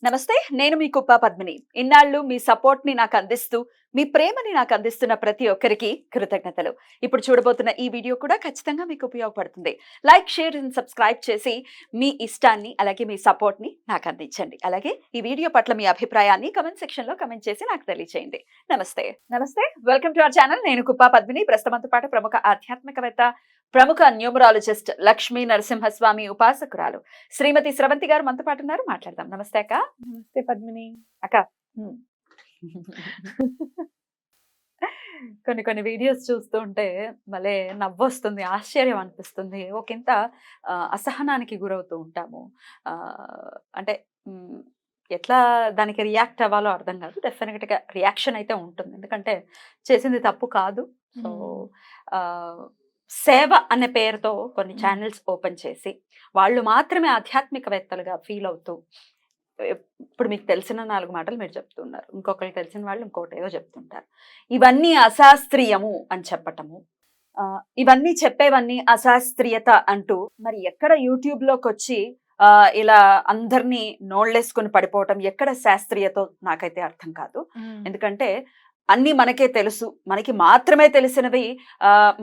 నమస్తే, నేను మీ కుప్ప పద్మిని. ఇన్నాళ్ళు మీ సపోర్ట్‌ని నాకు అందిస్తూ, మీ ప్రేమని నాకు అందిస్తున్న ప్రతి ఒక్కరికి కృతజ్ఞతలు. ఇప్పుడు చూడబోతున్న ఈ వీడియో కూడా ఖచ్చితంగా మీకు ఉపయోగపడుతుంది. లైక్, షేర్ అండ్ సబ్స్క్రైబ్ చేసి మీ ఇష్టాన్ని అలాగే మీ సపోర్ట్‌ని నాకు అందించండి. అలాగే ఈ వీడియో పట్ల మీ అభిప్రాయాన్ని కామెంట్ సెక్షన్‌లో కామెంట్ చేసి నాకు తెలియజేయండి. నమస్తే. నమస్తే. Welcome to our channel. నేను కుప్ప పద్మిని. ప్రస్తుతంతో పాటు ప్రముఖ ఆధ్యాత్మికవేత్త, ప్రముఖ న్యూమరాలజిస్ట్ లక్ష్మీ నరసింహస్వామి ఉపాసకురాలు శ్రీమతి స్రవంతి గారు మనతో పాటు ఉన్నారు. మాట్లాడదాం. నమస్తే అక్క. నమస్తే పద్మిని. అక్క, కొన్ని వీడియోస్ చూస్తూ ఉంటే భలే నవ్వొస్తుంది, ఆశ్చర్యం అనిపిస్తుంది. ఒకంత అసహనానికి గురవుతూ ఉంటాము. అంటే ఎట్లా దానికి రియాక్ట్ అవ్వాలో అర్థం కాదు. డెఫినెట్గా రియాక్షన్ అయితే ఉంటుంది, ఎందుకంటే చేసింది తప్పు కాదు. సో సేవ అనే పేరుతో కొన్ని ఛానల్స్ ఓపెన్ చేసి వాళ్ళు మాత్రమే ఆధ్యాత్మికవేత్తలుగా ఫీల్ అవుతూ, ఇప్పుడు మీకు తెలిసిన 4 మాటలు మీరు చెప్తున్నారు, ఇంకొకరికి తెలిసిన వాళ్ళు ఇంకోటి ఏదో చెప్తుంటారు. ఇవన్నీ అశాస్త్రీయము అని చెప్పటము, ఇవన్నీ చెప్పేవన్నీ అశాస్త్రీయత అంటూ మరి ఎక్కడ యూట్యూబ్లోకి వచ్చి ఇలా అందరినీ నోళ్ళేసుకుని పడిపోవటం ఎక్కడ శాస్త్రీయతో నాకైతే అర్థం కాదు. ఎందుకంటే అన్నీ మనకే తెలుసు, మనకి మాత్రమే తెలిసినవి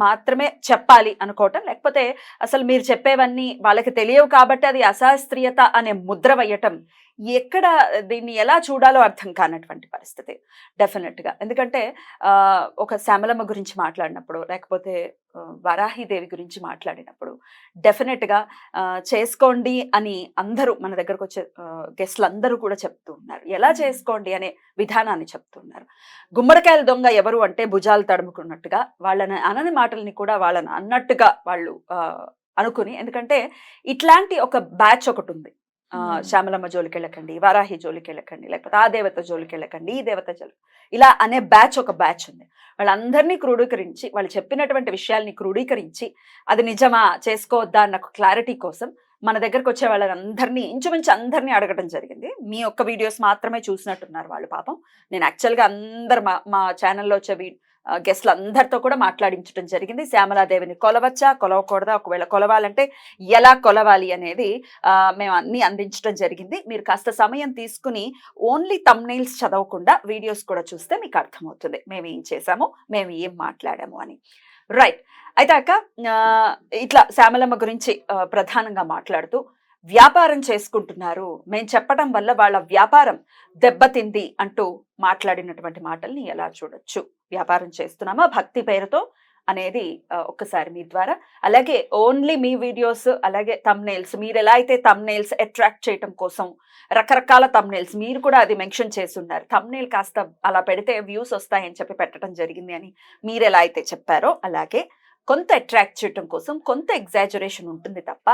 మాత్రమే చెప్పాలి అనుకోవటం, లేకపోతే అసలు మీరు చెప్పేవన్నీ వాళ్ళకి తెలియవు కాబట్టి అది అశాస్త్రీయత అనే ముద్ర వేయటం, ఎక్కడ దీన్ని ఎలా చూడాలో అర్థం కానటువంటి పరిస్థితి డెఫినెట్గా. ఎందుకంటే ఒక శ్యామలమ్మ గురించి మాట్లాడినప్పుడు, లేకపోతే వరాహిదేవి గురించి మాట్లాడినప్పుడు డెఫినెట్గా చేసుకోండి అని అందరూ మన దగ్గరకు వచ్చే గెస్ట్లు అందరూ కూడా చెప్తూ ఉన్నారు. ఎలా చేసుకోండి అనే విధానాన్ని చెప్తున్నారు. గుమ్మడికాయల దొంగ ఎవరు అంటే భుజాలు తడుముకున్నట్టుగా వాళ్ళని అనని మాటల్ని కూడా వాళ్ళని అన్నట్టుగా వాళ్ళు అనుకుని, ఎందుకంటే ఇట్లాంటి ఒక బ్యాచ్ ఒకటి ఉంది. శ్యామలమ్మ జోలికి వెళ్ళకండి, వారాహి జోలికి వెళ్ళకండి, లేకపోతే ఆ దేవత జోలికి వెళ్ళకండి, ఈ దేవత ఇలా అనే ఒక బ్యాచ్ ఉంది. వాళ్ళందరినీ క్రోడీకరించి, వాళ్ళు చెప్పినటువంటి విషయాల్ని క్రోడీకరించి అది నిజమా చేసుకోవద్దా అన్న క్లారిటీ కోసం మన దగ్గరకు వచ్చే వాళ్ళందరినీ ఇంచుమించు అందరినీ అడగడం జరిగింది. మీ ఒక్క వీడియోస్ మాత్రమే చూసినట్టున్నారు వాళ్ళు పాపం. నేను యాక్చువల్గా అందరు మా ఛానల్లో వచ్చే గెస్ట్లు అందరితో కూడా మాట్లాడించడం జరిగింది. శ్యామలాదేవిని కొలవచ్చా, కొలవకూడదా, ఒకవేళ కొలవాలంటే ఎలా కొలవాలి అనేది మేము అన్ని అందించడం జరిగింది. మీరు కాస్త సమయం తీసుకుని ఓన్లీ థంబ్నెయిల్స్ చదవకుండా వీడియోస్ కూడా చూస్తే మీకు అర్థమవుతుంది మేము ఏం చేసాము, మేము ఏం మాట్లాడాము అని. రైట్. అయితే అక్క, ఇట్లా శ్యామలమ్మ గురించి ప్రధానంగా మాట్లాడుతూ వ్యాపారం చేసుకుంటున్నారు, మేము చెప్పడం వల్ల వాళ్ళ వ్యాపారం దెబ్బతింది అంటూ మాట్లాడినటువంటి మాటల్ని ఎలా చూడొచ్చు? వ్యాపారం చేస్తున్నామా భక్తి పేరుతో అనేది ఒక్కసారి మీ ద్వారా, అలాగే ఓన్లీ మీ వీడియోస్, అలాగే థంబ్నెయిల్స్, మీరు ఎలా అయితే థంబ్నెయిల్స్ అట్రాక్ట్ చేయడం కోసం రకరకాల థంబ్నెయిల్స్ మీరు కూడా అది మెన్షన్ చేస్తున్నారు, థంబ్నెయిల్ కాస్త అలా పెడితే వ్యూస్ వస్తాయని చెప్పి పెట్టడం జరిగింది అని మీరు ఎలా అయితే చెప్పారో, అలాగే కొంత అట్రాక్ట్ చేయడం కోసం కొంత ఎగ్జాజరేషన్ ఉంటుంది తప్ప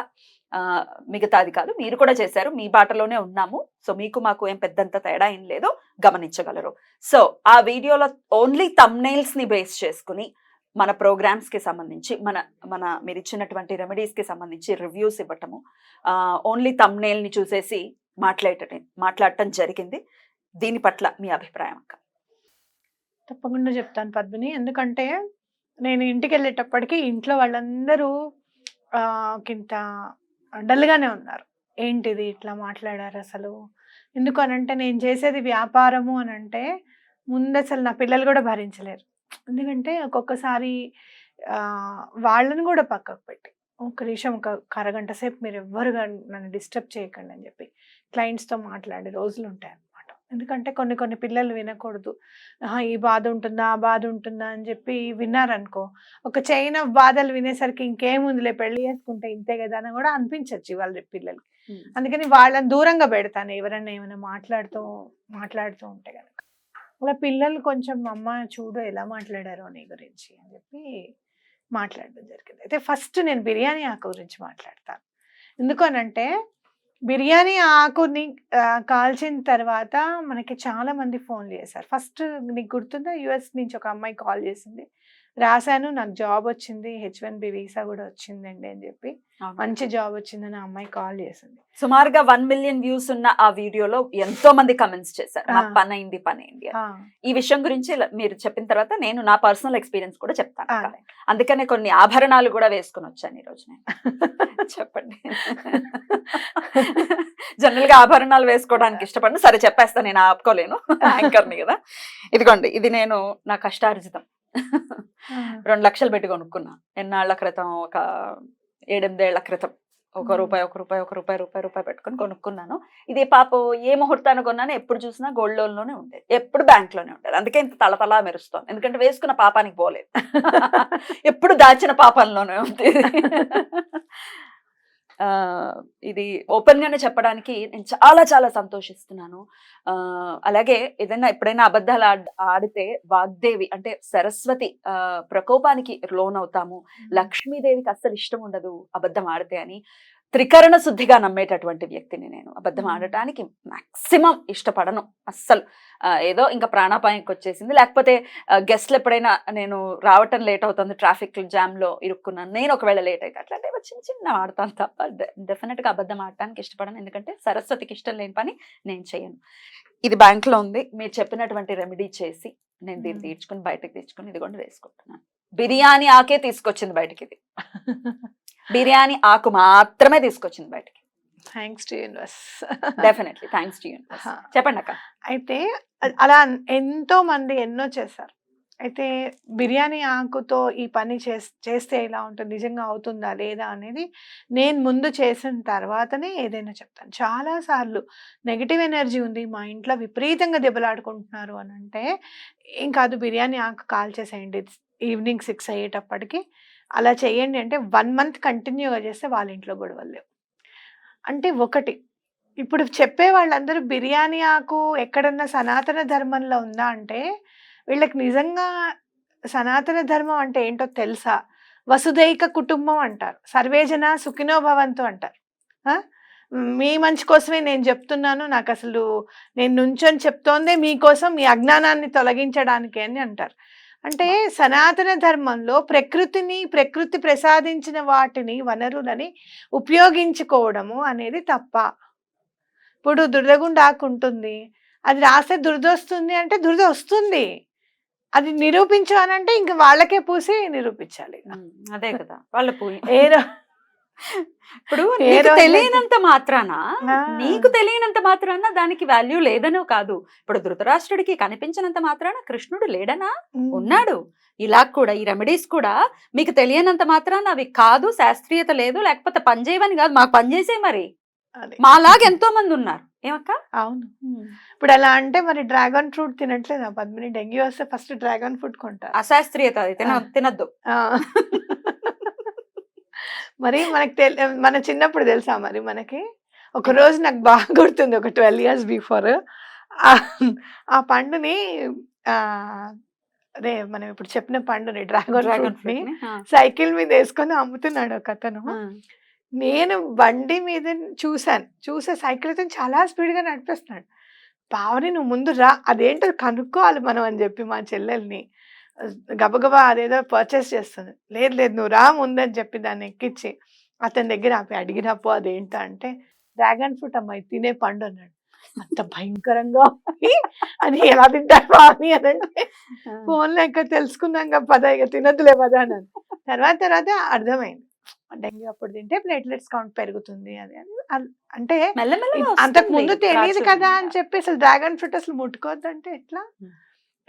మిగతాది కాదు. మీరు కూడా చేశారు, మీ బాటలోనే ఉన్నాము. సో మీకు మాకు ఏం పెద్దంత తేడా ఏం లేదో గమనించగలరు. సో ఆ వీడియోలో ఓన్లీ థంబ్నెయిల్స్ని బేస్ చేసుకుని మన ప్రోగ్రామ్స్కి సంబంధించి మన మీరు ఇచ్చినటువంటి రెమెడీస్కి సంబంధించి రివ్యూస్ ఇవ్వటము, ఓన్లీ థంబ్నెయిల్ని చూసేసి మాట్లాడటం జరిగింది. దీని పట్ల మీ అభిప్రాయం అక్క? తప్పకుండా చెప్తాను పద్మిని. ఎందుకంటే నేను ఇంటికి వెళ్ళేటప్పటికి ఇంట్లో వాళ్ళందరూ కింత డల్గానే ఉన్నారు. ఏంటిది ఇట్లా మాట్లాడారు అసలు, ఎందుకు అనంటే నేను చేసేది వ్యాపారము అని అంటే ముందు అసలు నా పిల్లలు కూడా భరించలేరు. ఎందుకంటే ఒక్కొక్కసారి వాళ్ళని కూడా పక్కకు పెట్టి ఒక నిమిషం, ఒక అరగంట సేపు మీరు ఎవ్వరు నన్ను డిస్టర్బ్ చేయకండి అని చెప్పి క్లయింట్స్తో మాట్లాడే రోజులు ఉంటాయి అన్నమాట. ఎందుకంటే కొన్ని పిల్లలు వినకూడదు, ఈ బాధ ఉంటుందా, ఆ బాధ ఉంటుందా అని చెప్పి విన్నారనుకో, ఒక చైన్ ఆఫ్ బాధలు వినేసరికి ఇంకేముందిలే పెళ్లి చేసుకుంటే ఇంతే కదా అని కూడా అనిపించచ్చు వాళ్ళ పిల్లలకి. అందుకని వాళ్ళని దూరంగా పెడతాను ఎవరన్నా ఏమైనా మాట్లాడుతూ ఉంటే కనుక. అలా పిల్లలు కొంచెం అమ్మ చూడు ఎలా మాట్లాడారో నీ గురించి అని చెప్పి మాట్లాడడం జరిగింది. అయితే ఫస్ట్ నేను బిర్యానీ ఆకు గురించి మాట్లాడతాను. ఎందుకనంటే బిర్యానీ ఆకుని కాల్చిన తర్వాత మనకి చాలా మంది ఫోన్లు చేశారు. ఫస్ట్ నీకు గుర్తుందా, US నుంచి ఒక అమ్మాయి కాల్ చేసింది, రాశాను నాకు జాబ్ వచ్చింది, H1B వీసా కూడా వచ్చిందండి అని చెప్పి, మంచి జాబ్ వచ్చిందని ఆ అమ్మాయి కాల్ చేసింది. సుమారుగా 1 మిలియన్ వ్యూస్ ఉన్న ఆ వీడియోలో ఎంతో మంది కమెంట్స్ చేశారు, పని అయింది. ఈ విషయం గురించి మీరు చెప్పిన తర్వాత నేను నా పర్సనల్ ఎక్స్పీరియన్స్ కూడా చెప్తాను. అందుకనే కొన్ని ఆభరణాలు కూడా వేసుకుని వచ్చాను ఈ రోజు. చెప్పండి. జనరల్ గా ఆభరణాలు వేసుకోవడానికి ఇష్టపడను. సరే చెప్పేస్తా, నేను ఆపుకోలేను, యాంకర్ని కదా. ఇదిగోండి, ఇది నేను నా కష్టార్జితం 2 లక్షలు పెట్టి కొనుక్కున్నా ఎన్నాళ్ల క్రితం, ఒక 7-8 ఏళ్ల క్రితం. రూపాయి పెట్టుకొని కొనుక్కున్నాను. ఇది పాపం ఏ ముహూర్తాన్ని కొన్నాను, ఎప్పుడు చూసినా గోల్డ్ లోన్ లోనే ఉండేది, ఎప్పుడు బ్యాంక్ లోనే ఉండేది. అందుకే ఇంత తలతలా మెరుస్తాను, ఎందుకంటే వేసుకున్న పాపానికి పోలేదు. ఎప్పుడు దాచిన పాపంలోనే ఉంది. ఇది ఓపెన్ గానే చెప్పడానికి నేను చాలా చాలా సంతోషిస్తున్నాను. అలాగే ఏదైనా ఎప్పుడైనా అబద్ధాలు ఆడితే వాగ్దేవి అంటే సరస్వతి ప్రకోపానికి లోన్ అవుతాము. లక్ష్మీదేవికి అస్సలు ఇష్టం ఉండదు అబద్ధం ఆడితే అని త్రికరణ శుద్ధిగా నమ్మేటటువంటి వ్యక్తిని నేను. అబద్ధం ఆడటానికి మాక్సిమం ఇష్టపడను అస్సలు. ఏదో ఇంకా ప్రాణాపాయంకి వచ్చేసింది, లేకపోతే గెస్ట్లు ఎప్పుడైనా నేను రావటం లేట్ అవుతుంది, ట్రాఫిక్ జామ్ లో ఇరుక్కున్నాను, నేను ఒకవేళ లేట్ అయితే అట్లాంటి చిన్న చిన్న ఆడతాను తప్ప డెఫినెట్ గా అబద్ధం ఆడటానికి ఇష్టపడను. ఎందుకంటే సరస్వతికి ఇష్టం లేని పని నేను చేయను. ఇది బ్యాంక్ లో ఉంది, మీరు చెప్పినటువంటి రెమెడీ చేసి నేను దీన్ని తీర్చుకుని బయటకు తెచ్చుకుని ఇదిగోండి వేసుకుంటున్నాను. బిర్యానీ ఆకే తీసుకొచ్చింది బయటకి, ఇది బిర్యానీ ఆకు మాత్రమే తీసుకొచ్చింది బయటకి. Thanks to universe. Definitely thanks to universe. చెప్పండి అక్క. అయితే అలా ఎంతో మంది ఎన్నో చేశారు. అయితే బిర్యానీ ఆకుతో ఈ పని చేస్తే ఎలా ఉంటుంది, నిజంగా అవుతుందా లేదా అనేది నేను ముందు చేసిన తర్వాతనే ఏదైనా చెప్తాను. చాలాసార్లు నెగిటివ్ ఎనర్జీ ఉంది, మా ఇంట్లో విపరీతంగా దెబ్బలాడుకుంటున్నారు అని అంటే, ఏం కాదు బిర్యానీ ఆకు కాల్చేసేయండి ఈవినింగ్ 6 అయ్యేటప్పటికి. అలా చేయండి అంటే 1 మంత్ కంటిన్యూగా చేస్తే వాళ్ళ ఇంట్లో గొడవలు లేవు. అంటే ఒకటి, ఇప్పుడు చెప్పే వాళ్ళందరూ బిర్యానీ ఆకు ఎక్కడన్నా సనాతన ధర్మంలో ఉందా అంటే, వీళ్ళకి నిజంగా సనాతన ధర్మం అంటే ఏంటో తెలుసా? వసుదైక కుటుంబం అంటారు, సర్వేజన సుఖినో భవంతు అంటారు. మీ మంచి కోసమే నేను చెప్తున్నాను, నాకు అసలు నేను నుంచొని చెప్తోందే మీకోసం, మీ అజ్ఞానాన్ని తొలగించడానికి అని అంటారు. అంటే సనాతన ధర్మంలో ప్రకృతి ప్రసాదించిన వాటిని, వనరులని ఉపయోగించుకోవడము అనేది తప్ప. ఇప్పుడు దురదగుండ ఆకు ఉంటుంది, అది రాస్తే దురద వస్తుంది అంటే దురద వస్తుంది, అది నిరూపించు అని అంటే ఇంక వాళ్ళకే పూసి నిరూపించాలి. అదే కదా వాళ్ళ పూయి. ఇప్పుడు నీకు తెలియనంత మాత్రాన దానికి వాల్యూ లేదనో కాదు. ఇప్పుడు ధృతరాష్ట్రుడికి కనిపించినంత మాత్రాన కృష్ణుడు లేడనా? ఉన్నాడు. ఇలా కూడా ఈ రెమెడీస్ కూడా మీకు తెలియనంత మాత్రాన అవి కాదు, శాస్త్రీయత లేదు, లేకపోతే పనిచేయవని కాదు, మాకు పనిచేసే మరి మాలాగా ఎంతో మంది ఉన్నారు. ఏమక్క? అవును. ఇప్పుడు అలా అంటే మరి డ్రాగన్ ఫ్రూట్ తినట్లేదా పద్మిని? డెంగ్యూ వస్తే ఫస్ట్ డ్రాగన్ ఫ్రూట్ కొంటారు. అశాస్త్రీయత, తినద్దు. మరి మన చిన్నప్పుడు తెలుసా మరి మనకి, ఒక రోజు నాకు బాగా గుర్తుంది, ఒక 12 years బిఫోర్, ఆ పండుని అదే మనం ఇప్పుడు చెప్పిన పండుని డ్రాగన్ ఫ్రూట్ ని సైకిల్ మీద వేసుకొని అమ్ముతున్నాడు ఒక అతను. నేను బండి మీద చూసే సైకిల్ అయితే చాలా స్పీడ్ గా నడిపిస్తున్నాడు. పావని నువ్వు ముందు రా, అదేంటో కనుక్కోవాలి మనం అని చెప్పి మా చెల్లెల్ని గబగబా అదేదో పర్చేస్ చేస్తుంది. లేదు నువ్వు రా ముందని చెప్పి దాన్ని ఎక్కించి అతని దగ్గర ఆపి అడిగినప్పు అదేంటో అంటే, డ్రాగన్ ఫ్రూట్ అమ్మాయి తినే పండు అన్నాడు. అంత భయంకరంగా అని ఎలా తింటారు అని అంటే, ఫోన్లో ఎక్కడ తెలుసుకున్నాం కదా పద, ఇక తినద్దులే పద అన్నాను. తర్వాత అర్థమైంది, డెంగ్యూ అప్పుడు తింటే ప్లేట్లెట్స్ కౌంట్ పెరుగుతుంది అది అంటే అంతకు ముందు తెలియదు కదా అని చెప్పి అసలు డ్రాగన్ ఫ్రూట్ అసలు ముట్టుకోవద్దంటే ఎట్లా?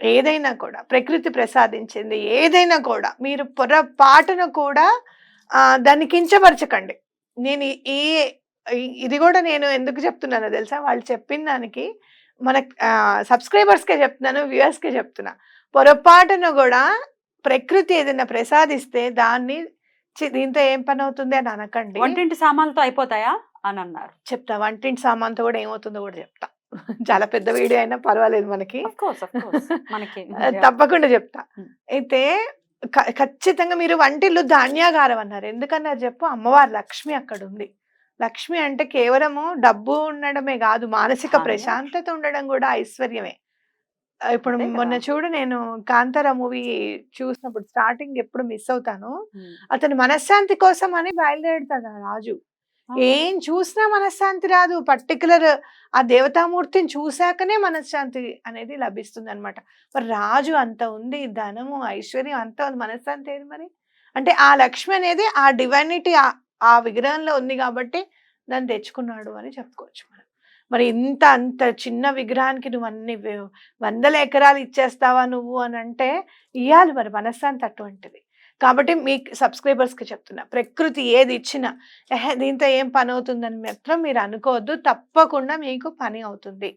ఏదైనా కూడా ప్రకృతి ప్రసాదించింది, ఏదైనా కూడా మీరు పొరపాటును కూడా దాన్ని కించపరచకండి. నేను ఇది కూడా నేను ఎందుకు చెప్తున్నానో తెలుసా, వాళ్ళు చెప్పిన దానికి మన సబ్స్క్రైబర్స్కే చెప్తున్నాను, వ్యూవర్స్కే చెప్తున్నా, పొరపాటును కూడా ప్రకృతి ఏదైనా ప్రసాదిస్తే దాన్ని దీంతో ఏం పని అవుతుంది అని అనకండి. వంటింటి సామాన్లతో అయిపోతాయా అని అన్నారు. చెప్తా, వంటింటి సామాన్తో కూడా ఏమవుతుందో కూడా చెప్తా. చాలా పెద్ద వీడియో అయినా పర్వాలేదు మనకి, తప్పకుండా చెప్తా. అయితే ఖచ్చితంగా మీరు వంటిల్లు ధాన్యాగారం అన్నారు, ఎందుకన్నారు చెప్పు? అమ్మవారు లక్ష్మి అక్కడ ఉంది. లక్ష్మి అంటే కేవలము డబ్బు ఉండడమే కాదు, మానసిక ప్రశాంతత ఉండడం కూడా ఐశ్వర్యమే. ఇప్పుడు మొన్న చూడు, నేను కాంతారా మూవీ చూసినప్పుడు స్టార్టింగ్ ఎప్పుడు మిస్ అవుతాను, అతను మనశ్శాంతి కోసం అని బయలుదేరుతాడు ఆ రాజు. ఏం చూసినా మనశ్శాంతి రాదు, పర్టికులర్ ఆ దేవతామూర్తిని చూశాకనే మనశ్శాంతి అనేది లభిస్తుంది అనమాట. మరి రాజు అంత ఉంది, ధనము ఐశ్వర్యం అంత ఉంది, మనశ్శాంతి ఏది మరి? అంటే ఆ లక్ష్మి అనేది ఆ డివైనిటీ ఆ విగ్రహంలో ఉంది కాబట్టి దాన్ని తెచ్చుకున్నాడు అని చెప్పుకోవచ్చు మనం. మరి అంత చిన్న విగ్రహానికి నువ్వు అన్ని వందల ఎకరాలు ఇచ్చేస్తావా నువ్వు అని అంటే ఇయ్యాలి మరి, మనశ్శాంతి అటువంటిది. కాబట్టి మీ సబ్స్క్రైబర్స్కి చెప్తున్నా, ప్రకృతి ఏది ఇచ్చినా దీంతో ఏం పని అవుతుందని మాత్రం మీరు అనుకోవద్దు, తప్పకుండా మీకు పని అవుతుంది.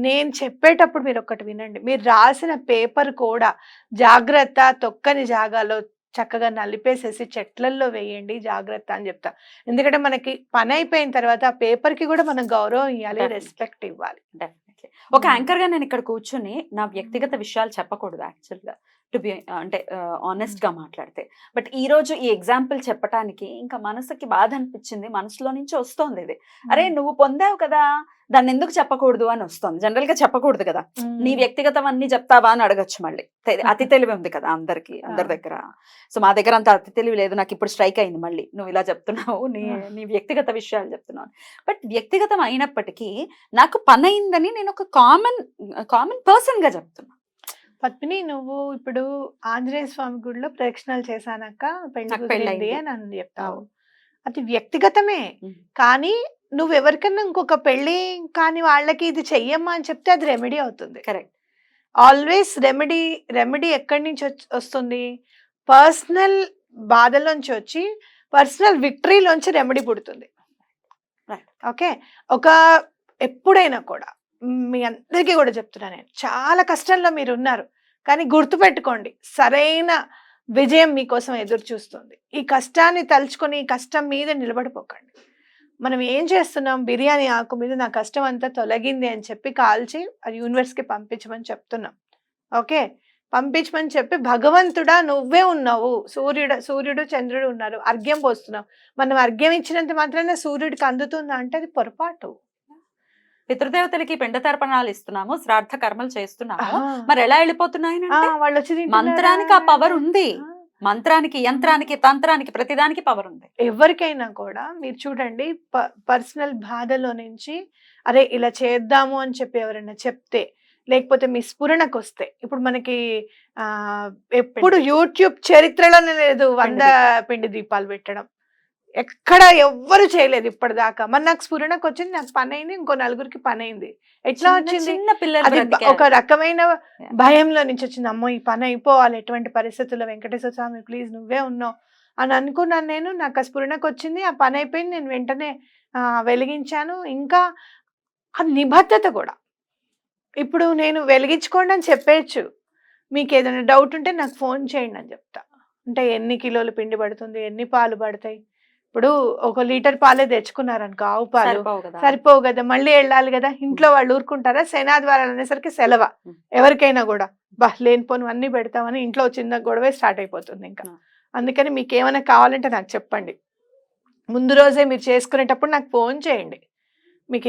నేను చెప్పేటప్పుడు మీరు ఒక్కటి వినండి, మీరు రాసిన పేపర్ కూడా జాగ్రత్త, తొక్కని జాగాలో చక్కగా నలిపేసేసి చెట్లల్లో వేయండి జాగ్రత్త అని చెప్తా. ఎందుకంటే మనకి పని అయిపోయిన తర్వాత ఆ పేపర్కి కూడా మనం గౌరవం ఇవ్వాలి, రెస్పెక్ట్ ఇవ్వాలి. డెఫినెట్లీ. ఒక యాంకర్ గా నేను ఇక్కడ కూర్చుని నా వ్యక్తిగత విషయాలు చెప్పకూడదు యాక్చువల్ గా, టు బి అంటే ఆనెస్ట్ గా మాట్లాడితే. బట్ ఈ రోజు ఈ ఎగ్జాంపుల్ చెప్పడానికి ఇంకా మనసుకి బాధ అనిపించింది, మనసులో నుంచి వస్తోంది ఇది. అరే నువ్వు పొందావు కదా, దాన్ని ఎందుకు చెప్పకూడదు అని వస్తుంది. జనరల్ గా చెప్పకూడదు కదా, నీ వ్యక్తిగతం అన్ని చెప్తావా అని అడగచ్చు. మళ్ళీ అతి తెలివి ఉంది కదా అందరికి, అందరి దగ్గర. సో మా దగ్గర అంత అతి తెలివి లేదు. నాకు ఇప్పుడు స్ట్రైక్ అయింది, మళ్ళీ నువ్వు ఇలా చెప్తున్నావు, నీ వ్యక్తిగత విషయాలు చెప్తున్నావు. బట్ వ్యక్తిగతం అయినప్పటికీ నాకు పని అయిందని నేను ఒక కామన్ పర్సన్ గా చెప్తున్నా. పద్మిని, నువ్వు ఇప్పుడు ఆంజనేయ స్వామి గుడిలో ప్రదక్షిణాలు చేశానక్క పెళ్లి కుదిరింది అని అని చెప్తావు, అది వ్యక్తిగతమే. కానీ నువ్వు ఎవరికన్నా ఇంకొక పెళ్లి కానీ వాళ్ళకి ఇది చెయ్యమ్మా అని చెప్తే అది రెమెడీ అవుతుంది. కరెక్ట్. ఆల్వేస్ రెమెడీ ఎక్కడి నుంచి వస్తుంది? పర్సనల్ బాధలోంచి వచ్చి పర్సనల్ విక్టరీలోంచి రెమెడీ పుడుతుంది. ఓకే, ఎప్పుడైనా కూడా మీ అందరికీ కూడా చెప్తున్నా, నేను చాలా కష్టంలో మీరు ఉన్నారు, కానీ గుర్తుపెట్టుకోండి, సరైన విజయం మీకోసం ఎదురు చూస్తుంది. ఈ కష్టాన్ని తలుచుకొని ఈ కష్టం మీద నిలబడిపోకండి. మనం ఏం చేస్తున్నాం, బిర్యానీ ఆకు మీద నా కష్టం అంతా తొలగింది అని చెప్పి కాల్చి అది యూనివర్స్కి పంపించమని చెప్తున్నాం. ఓకే, పంపించమని చెప్పి భగవంతుడా నువ్వే ఉన్నావు, సూర్యుడు చంద్రుడు ఉన్నారు, అర్ఘ్యం పోస్తున్నావు. మనం అర్ఘ్యం ఇచ్చినంత మాత్రాన సూర్యుడికి అందుతుందా అంటే అది పొరపాటు. పితృదేవతలకి పిండ తర్పణాలు ఇస్తున్నాము, శ్రాద్ధ కర్మలు చేస్తున్నాము, మరి ఎలా వెళ్ళిపోతున్నాయి? వాళ్ళు వచ్చి మంత్రానికి ఆ పవర్ ఉంది, మంత్రానికి, యంత్రానికి, తంత్రానికి, ప్రతిదానికి పవర్ ఉంది. ఎవరికైనా కూడా మీరు చూడండి, పర్సనల్ బాధలో నుంచి అరే ఇలా చేద్దాము అని చెప్పి ఎవరైనా చెప్తే, లేకపోతే మీ స్ఫురణకు వస్తే, ఇప్పుడు మనకి ఎప్పుడు యూట్యూబ్ చరిత్రలోనే లేదు 100 పిండి దీపాలు పెట్టడం, ఎక్కడ ఎవ్వరు చేయలేదు ఇప్పటిదాకా. మరి నాకు స్ఫురణకు వచ్చింది, నాకు పని అయింది, ఇంకో నలుగురికి పని అయింది. ఎట్లా వచ్చింది? అది ఒక రకమైన భయంలో నుంచి వచ్చింది. అమ్మో ఈ పని అయిపోవాలి, ఎటువంటి పరిస్థితుల్లో వెంకటేశ్వర స్వామి ప్లీజ్ నువ్వే ఉన్నావు అని అనుకున్నాను నేను. నాకు ఆ స్ఫురణకు వచ్చింది, ఆ పని అయిపోయింది, నేను వెంటనే వెలిగించాను. ఇంకా ఆ నిబద్ధత కూడా, ఇప్పుడు నేను వెలిగించుకోండి అని చెప్పేయచ్చు, మీకు ఏదైనా డౌట్ ఉంటే నాకు ఫోన్ చేయండి అని చెప్తా. అంటే ఎన్ని కిలోలు పిండి పడుతుంది, ఎన్ని పాలు పడతాయి, ఇప్పుడు 1 లీటర్ పాలే తెచ్చుకున్నారనుకో, ఆవు పాలు సరిపోవు కదా, మళ్ళీ వెళ్ళాలి కదా. ఇంట్లో వాళ్ళు ఊరుకుంటారా? శనాద్వారాలు అనేసరికి సెలవ ఎవరికైనా కూడా, లేనిపోను అన్ని పెడతామని ఇంట్లో చిన్న గొడవే స్టార్ట్ అయిపోతుంది ఇంకా. అందుకని మీకు ఏమైనా కావాలంటే నాకు చెప్పండి, ముందు రోజే మీరు చేసుకునేటప్పుడు నాకు ఫోన్ చేయండి. మీకు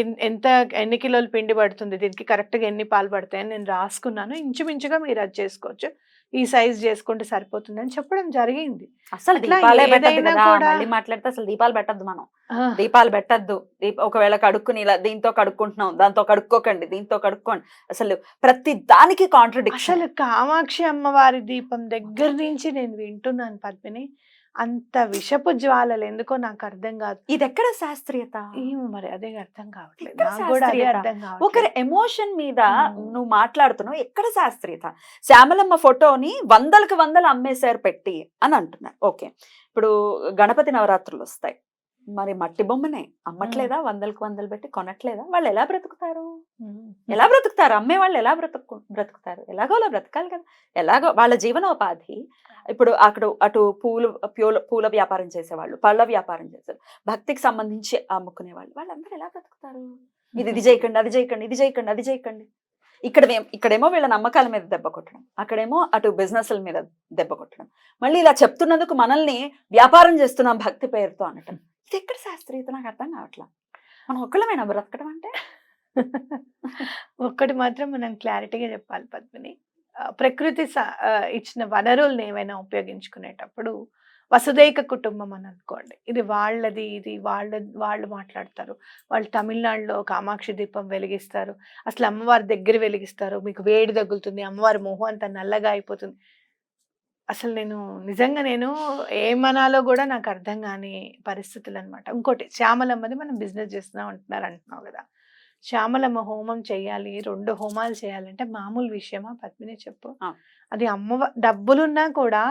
ఎన్ని కిలోలు పిండి పడుతుంది, దీనికి కరెక్ట్గా ఎన్ని పాలు పడతాయని నేను రాసుకున్నాను, ఇంచుమించుగా మీరు అది చేసుకోవచ్చు, ఈ సైజ్ చేసుకుంటే సరిపోతుంది అని చెప్పడం జరిగింది. అసలు మాట్లాడితే అసలు దీపాలు పెట్టద్దు, మనం దీపాలు పెట్టద్దు. ఒకవేళ కడుక్కుని ఇలా దీంతో కడుక్కుంటున్నాం, దాంతో కడుక్కోకండి, దీంతో కడుక్కోండి, అసలు ప్రతి దానికి కాంట్రడిక్షన్. అసలు కామాక్షి అమ్మవారి దీపం దగ్గర నుంచి నేను వింటున్నాను పద్మిని, అంత విషపు జ్వాలలు ఎందుకో నాకు అర్థం కాదు. ఇది ఎక్కడ శాస్త్రీయత? ఏమో మరి అదే అర్థం కావట్లేదు, నాకు కూడా అదే అర్థం కావట్లేదు. ఒకరి ఎమోషన్ మీద నువ్వు మాట్లాడుతున్నావు, ఎక్కడ శాస్త్రీయత? శ్యామలమ్మ ఫోటోని 100కి 100 అమ్మేశారు పెట్టి అని అంటున్నారు. ఓకే, ఇప్పుడు గణపతి నవరాత్రులు వస్తాయి, మరి మట్టి బొమ్మనే అమ్మట్లేదా? 100కి 100 పెట్టి కొనట్లేదా? వాళ్ళు ఎలా బ్రతుకుతారు? ఎలా బ్రతుకుతారు? అమ్మే వాళ్ళు ఎలా బ్రతుకుతారు? ఎలాగో అలా బ్రతకాలి కదా, ఎలాగో వాళ్ళ జీవనోపాధి. ఇప్పుడు అటు పూల వ్యాపారం చేసేవాళ్ళు, పళ్ళ వ్యాపారం చేసేవాళ్ళు, భక్తికి సంబంధించి అమ్ముకునేవాళ్ళు, వాళ్ళందరూ ఎలా బ్రతుకుతారు? ఇది చేయకండి, అది చేయకండి, ఇది చేయకండి, అది చేయకండి. ఇక్కడేమో వీళ్ళ నమ్మకాల మీద దెబ్బ కొట్టడం, అక్కడేమో అటు బిజినెస్ల మీద దెబ్బ కొట్టడం, మళ్ళీ ఇలా చెప్తున్నందుకు మనల్ని వ్యాపారం చేస్తున్నాం భక్తి పేరుతో అనటం. ఇది ఎక్కడ శాస్త్రీయత? నాకు అర్థం కావట్లా. మనం ఒక్కళ్ళమైనా బ్రతకడం అంటే? ఒక్కటి మాత్రం మనం క్లారిటీగా చెప్పాలి పద్మిని, ప్రకృతి ఇచ్చిన వనరుల్ని ఏమైనా ఉపయోగించుకునేటప్పుడు వసుదైక కుటుంబం అని అనుకోండి. ఇది వాళ్ళది, ఇది వాళ్ళు మాట్లాడతారు. వాళ్ళు తమిళనాడులో కామాక్షి దీపం వెలిగిస్తారు, అసలు అమ్మవారి దగ్గర వెలిగిస్తారు, మీకు వేడి తగులుతుంది, అమ్మవారి మొహం అంతా నల్లగా అయిపోతుంది. అసలు నిజంగా ఏమనాలో కూడా నాకు అర్థం కాని పరిస్థితులు అనమాట. ఇంకోటి శ్యామలమ్మది మనం బిజినెస్ చేస్తున్నాం అంటున్నావు కదా. శ్యామలమ్మ హోమం చేయాలి, 2 హోమాలు చేయాలంటే మామూలు విషయమా పద్మిని చెప్పు? ఆ. అది డబ్బులున్నా కూడా,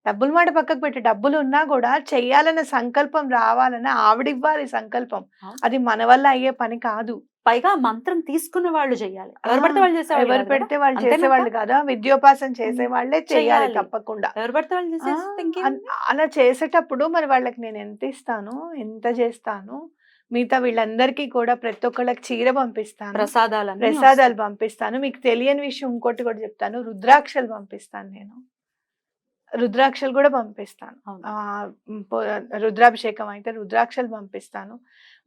డబ్బులు మాట పక్కకు పెట్టి, డబ్బులున్నా కూడా చెయ్యాలన్న సంకల్పం రావాలన్న ఆవిడివ్వాలి సంకల్పం. అది మన వల్ల అయ్యే పని కాదు. పైగా మంత్రం తీసుకున్న వాళ్ళు చేయాలి, ఎవరు పడితే వాళ్ళు చేసేవాళ్ళు ఎవరు కాదు కదా. పెడితే వాళ్ళు అంతేనా చేసేవాళ్ళు కాదా, విద్యోపాసన చేసే వాళ్ళే చెయ్యాలి చెయ్యాలి. తప్పకుండా. ఎవరు పడితే వాళ్ళు చేసేస్తే ఇంకేం? అలా చేసేటప్పుడు మరి వాళ్ళకి నేను ఎంత ఇస్తాను, ఎంత చేస్తాను, మిగతా వీళ్ళందరికీ కూడా ప్రతి ఒక్కళ్ళకి చీర పంపిస్తాను, ప్రసాదాలు పంపిస్తాను. మీకు తెలియని విషయం ఇంకోటి కూడా చెప్తాను, రుద్రాక్షలు పంపిస్తాను. నేను రుద్రాక్షలు కూడా పంపిస్తాను. రుద్రాభిషేకం అయితే రుద్రాక్షలు పంపిస్తాను.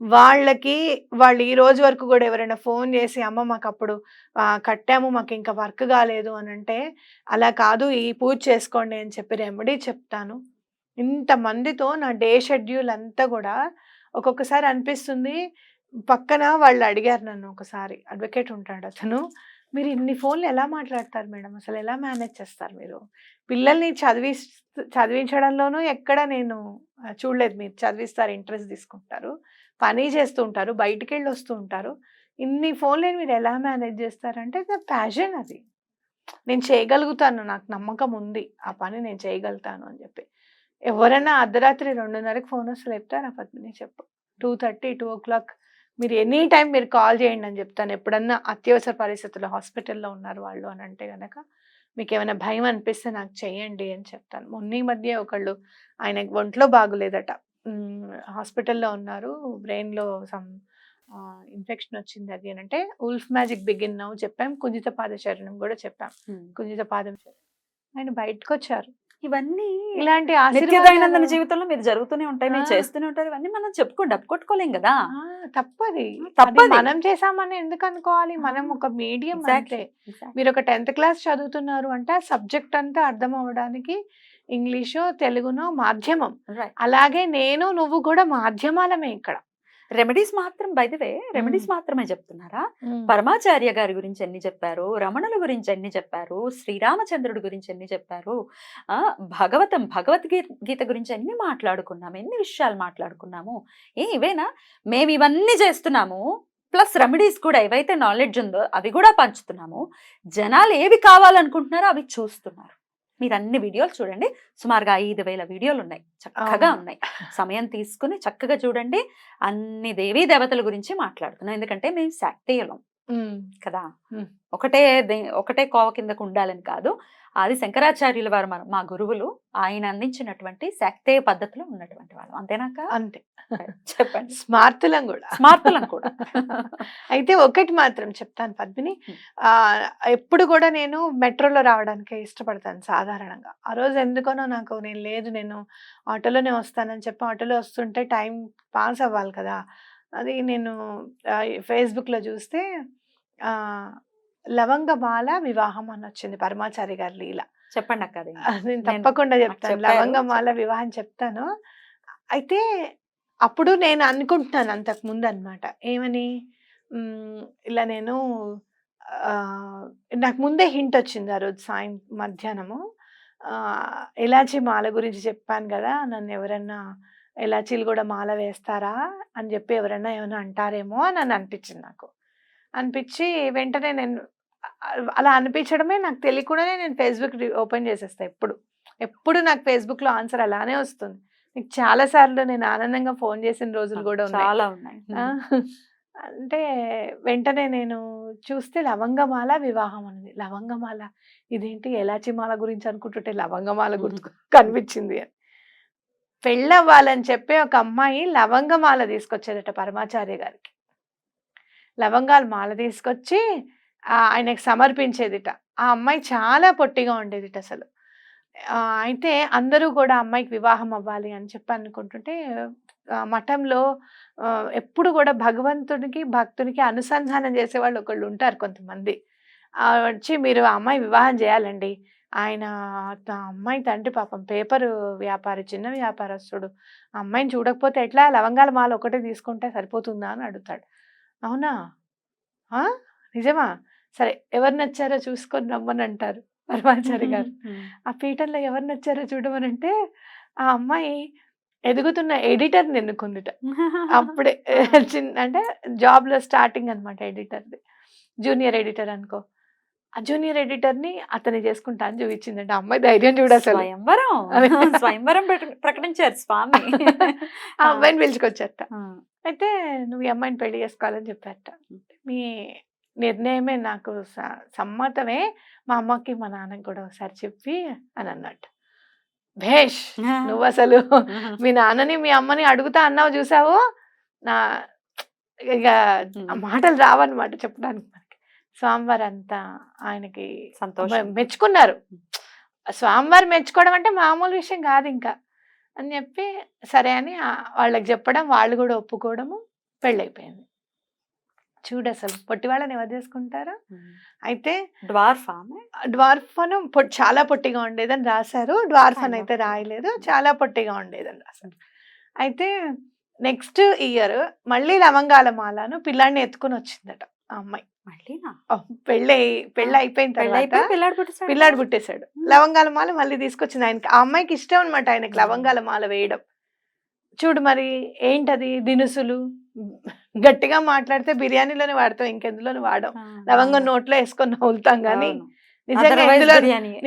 వాళ్ళు ఈ రోజు వరకు కూడా ఎవరైనా ఫోన్ చేసి అమ్మ మాకు అప్పుడు కట్టాము, మాకు ఇంకా వర్క్ కాలేదు అని అంటే, అలా కాదు ఈ పూజ చేసుకోండి అని చెప్పి రెమెడీ చెప్తాను. ఇంతమందితో నా డే షెడ్యూల్ అంతా కూడా ఒక్కొక్కసారి అనిపిస్తుంది. పక్కన వాళ్ళు అడిగారు నన్ను ఒకసారి, అడ్వకేట్ ఉంటాడు అతను, మీరు ఇన్ని ఫోన్లు ఎలా మాట్లాడతారు మేడం, అసలు ఎలా మేనేజ్ చేస్తారు మీరు? పిల్లల్ని చదివించడంలోనూ ఎక్కడ నేను చూడలేదు. మీరు చదివిస్తారు, ఇంట్రెస్ట్ తీసుకుంటారు, పని చేస్తూ ఉంటారు, బయటికి వెళ్ళి వస్తూ ఉంటారు, ఇన్ని ఫోన్లు మీరు ఎలా మేనేజ్ చేస్తారంటే నా ప్యాషన్ అది. నేను చేయగలుగుతాను, నాకు నమ్మకం ఉంది, ఆ పని నేను చేయగలుగుతాను అని చెప్పి. ఎవరైనా అర్ధరాత్రి 2:30కి ఫోన్ వస్తే చెప్తారా పద్మిని చెప్పు? 2:30, 2 o'clock మీరు ఎనీ టైం మీరు కాల్ చేయండి అని చెప్తాను. ఎప్పుడన్నా అత్యవసర పరిస్థితుల్లో హాస్పిటల్లో ఉన్నారు వాళ్ళు అని అంటే కనుక, మీకు ఏమైనా భయం అనిపిస్తే నాకు చెయ్యండి అని చెప్తాను. మొన్న ఈ మధ్య ఒకళ్ళు, ఆయనకి ఒంట్లో బాగులేదట, హాస్పిటల్లో ఉన్నారు, బ్రెయిన్లో సమ్ ఇన్ఫెక్షన్ వచ్చింది అది అని అంటే, ఉల్ఫ్ మ్యాజిక్ బిగిన్ నౌ చెప్పాం, కుంజిత పాద చరణం కూడా చెప్పాం, కుంజిత పాదం చరణం. ఆయన బయటకు వచ్చారు. ఇవన్నీ ఇలాంటి నిత్య దైనందిన జీవితంలో మీరు జరుగుతూనే ఉంటాయి, మీరు ఆ. చేస్తూనే ఉంటారు. ఇవన్నీ మనం డబ్బు కొట్టుకోలేం కదా. తప్పది. తప్పది. మనం చేసామని ఎందుకు అనుకోవాలి? మనం ఒక మీడియం అంతే. మీరు ఒక 10th క్లాస్ చదువుతున్నారు అంటే ఆ సబ్జెక్ట్ అంతా అర్థం అవ్వడానికి ఇంగ్లీషో తెలుగునో మాధ్యమం. అలాగే నువ్వు కూడా మాధ్యమాలమే ఇక్కడ. రెమెడీస్ మాత్రం బై ది వే రెమెడీస్ మాత్రమే చెప్తున్నారా? పరమాచార్య గారి గురించి ఎన్ని చెప్పారు, రమణుల గురించి ఎన్ని చెప్పారు, శ్రీరామచంద్రుడి గురించి ఎన్ని చెప్పారు, భగవద్గీత గురించి ఎన్ని మాట్లాడుకున్నాము, ఎన్ని విషయాలు మాట్లాడుకున్నాము. ఇవేనా? మేము ఇవన్నీ చేస్తున్నాము, ప్లస్ రెమెడీస్ కూడా ఏవైతే నాలెడ్జ్ ఉందో అవి కూడా పంచుతున్నాము. జనాలు ఏవి కావాలనుకుంటున్నారో అవి చూస్తున్నారు. మీరు అన్ని వీడియోలు చూడండి, సుమారుగా 5,000 వీడియోలు ఉన్నాయి, చక్కగా ఉన్నాయి. సమయం తీసుకుని చక్కగా చూడండి. అన్ని దేవీ దేవతల గురించి మాట్లాడుతున్నాం, ఎందుకంటే మేము శాక్తేయులం కదా. ఒకటే కోవ కిందకు ఉండాలని కాదు. అది శంకరాచార్యుల వారు మా గురువులు, ఆయన అందించినటువంటి శాక్తేయ పద్ధతిలో ఉన్నటువంటి వాళ్ళు. అంతేనాక? అంతే. చెప్పండి. స్మార్తులం కూడా. అయితే ఒకటి మాత్రం చెప్తాను పద్మిని, ఎప్పుడు కూడా నేను మెట్రోలో రావడానికి ఇష్టపడతాను సాధారణంగా. ఆ రోజు ఎందుకనో నేను ఆటోలోనే వస్తానని చెప్పి ఆటోలో వస్తుంటే టైం పాస్ అవ్వాలి కదా. అది నేను ఫేస్బుక్లో చూస్తే లవంగమాల వివాహం అని వచ్చింది, పరమాచారి గారి లీల. చెప్పండి అక్క. నేను తప్పకుండా చెప్తాను, లవంగమాల వివాహం చెప్తాను. అయితే అప్పుడు నేను అనుకుంటున్నాను అంతకు ముందు అనమాట, ఏమని, ఇలా నాకు ముందే హింట్ వచ్చింది ఆ రోజు మధ్యాహ్నము. ఎలాచి మాల గురించి చెప్పాను కదా, నన్ను ఎవరన్నా ఎలాచీలు కూడా మాల వేస్తారా అని చెప్పి ఎవరైనా ఏమైనా అంటారేమో అని అనిపించింది. అనిపించి వెంటనే నేను అలా అనిపించడమే నాకు తెలియకుండానే నేను ఫేస్బుక్ ఓపెన్ చేసేస్తాను. ఎప్పుడు నాకు ఫేస్బుక్లో ఆన్సర్ అలానే వస్తుంది. నీకు చాలా సార్లు నేను ఆనందంగా ఫోన్ చేసిన రోజులు కూడా ఉన్నాయి. అంటే వెంటనే నేను చూస్తే లవంగమాల వివాహం అనేది. లవంగమాల ఇదేంటి, ఎలాచి మాల గురించి అనుకుంటుంటే లవంగమాల గుర్తు కనిపించింది అని. పెళ్ళవ్వాలని చెప్పి ఒక అమ్మాయి లవంగమాల తీసుకొచ్చేదట పరమాచార్య గారికి. లవంగాల మాల తీసుకొచ్చి ఆయనకు సమర్పించేదిట. ఆ అమ్మాయి చాలా పొట్టిగా ఉండేదిట అసలు. అయితే అందరూ కూడా అమ్మాయికి వివాహం అవ్వాలి అని చెప్పి అనుకుంటుంటే, మఠంలో ఎప్పుడు కూడా భగవంతునికి భక్తునికి అనుసంధానం చేసేవాళ్ళు ఒకళ్ళు ఉంటారు కొంతమంది. వచ్చి మీరు ఆ అమ్మాయి వివాహం చేయాలండి, ఆయన అమ్మాయి తండ్రి పాపం పేపరు వ్యాపారి, చిన్న వ్యాపారస్తుడు, అమ్మాయిని చూడకపోతే ఎట్లా, లవంగాల మాల ఒకటే తీసుకుంటే సరిపోతుందా అని అడుగుతాడు. అవునా, నిజమా, సరే ఎవరు నచ్చారో చూసుకొని రమ్మని అంటారు. పరమాచారి గారు. ఆ పీఠంలో ఎవరు నచ్చారో చూడమనంటే ఆ అమ్మాయి ఎదుగుతున్న ఎడిటర్ని ఎన్నుకుందిట. అప్పుడే అంటే జాబ్‌లో స్టార్టింగ్ అన్నమాట ఎడిటర్‌ది. జూనియర్ ఎడిటర్ అనుకో. ఆ జూనియర్ ఎడిటర్‌ని అతన్ని చేసుకుంటా అని చూపించిందంట. ఆ అమ్మాయి ధైర్యం చూడసలు. స్వయంవరం స్వయంవరం ప్రకటించారు స్వామి. ఆ అమ్మాయిని పిలుచుకొచ్చారట. అయితే నువ్వు ఈ అమ్మాయిని పెళ్లి చేసుకోవాలని చెప్పారట. మీ నిర్ణయమే నాకు సమ్మతమే. మా అమ్మకి మా నాన్నకి కూడా ఒకసారి చెప్పి అని అన్నట్టు. భేష్ నువ్వసలు మీ నాన్నని మీ అమ్మని అడుగుతా అన్నావు చూసావు. నా ఇక మాటలు రావన్నమాట చెప్పడానికి మనకి. స్వామివారు అంతా ఆయనకి మెచ్చుకున్నారు. స్వామివారు మెచ్చుకోవడం అంటే మామూలు విషయం కాదు ఇంకా అని చెప్పి సరే అని వాళ్ళకి చెప్పడం, వాళ్ళు కూడా ఒప్పుకోవడము, పెళ్ళైపోయింది. చూడు అసలు పొట్టి వాళ్ళని ఎవరు చేసుకుంటారు. అయితే డ్వార్ఫ్ అని చాలా పొట్టిగా ఉండేదని రాశారు. డ్వార్ఫ్ అని అయితే రాయలేదు, చాలా పొట్టిగా ఉండేదని రాశారు. అయితే నెక్స్ట్ ఇయర్ మళ్ళీ లవంగాల మాలను పిల్లాడిని ఎత్తుకుని వచ్చిందట ఆ అమ్మాయి. పెళ్ళి అయిపోయిన తర్వాత పిల్లాడు పుట్టేశాడు. లవంగాల మాల మళ్ళీ తీసుకొచ్చింది ఆయనకి. ఆ అమ్మాయికి ఇష్టం అనమాట ఆయనకి లవంగాల మాల వేయడం. చూడు మరి ఏంటది దినుసులు గట్టిగా మాట్లాడితే బిర్యానీలోనే వాడతాం, ఇంకెందులోనే వాడాం. లవంగం నోట్లో వేసుకొని నవ్వులుతాం కానీ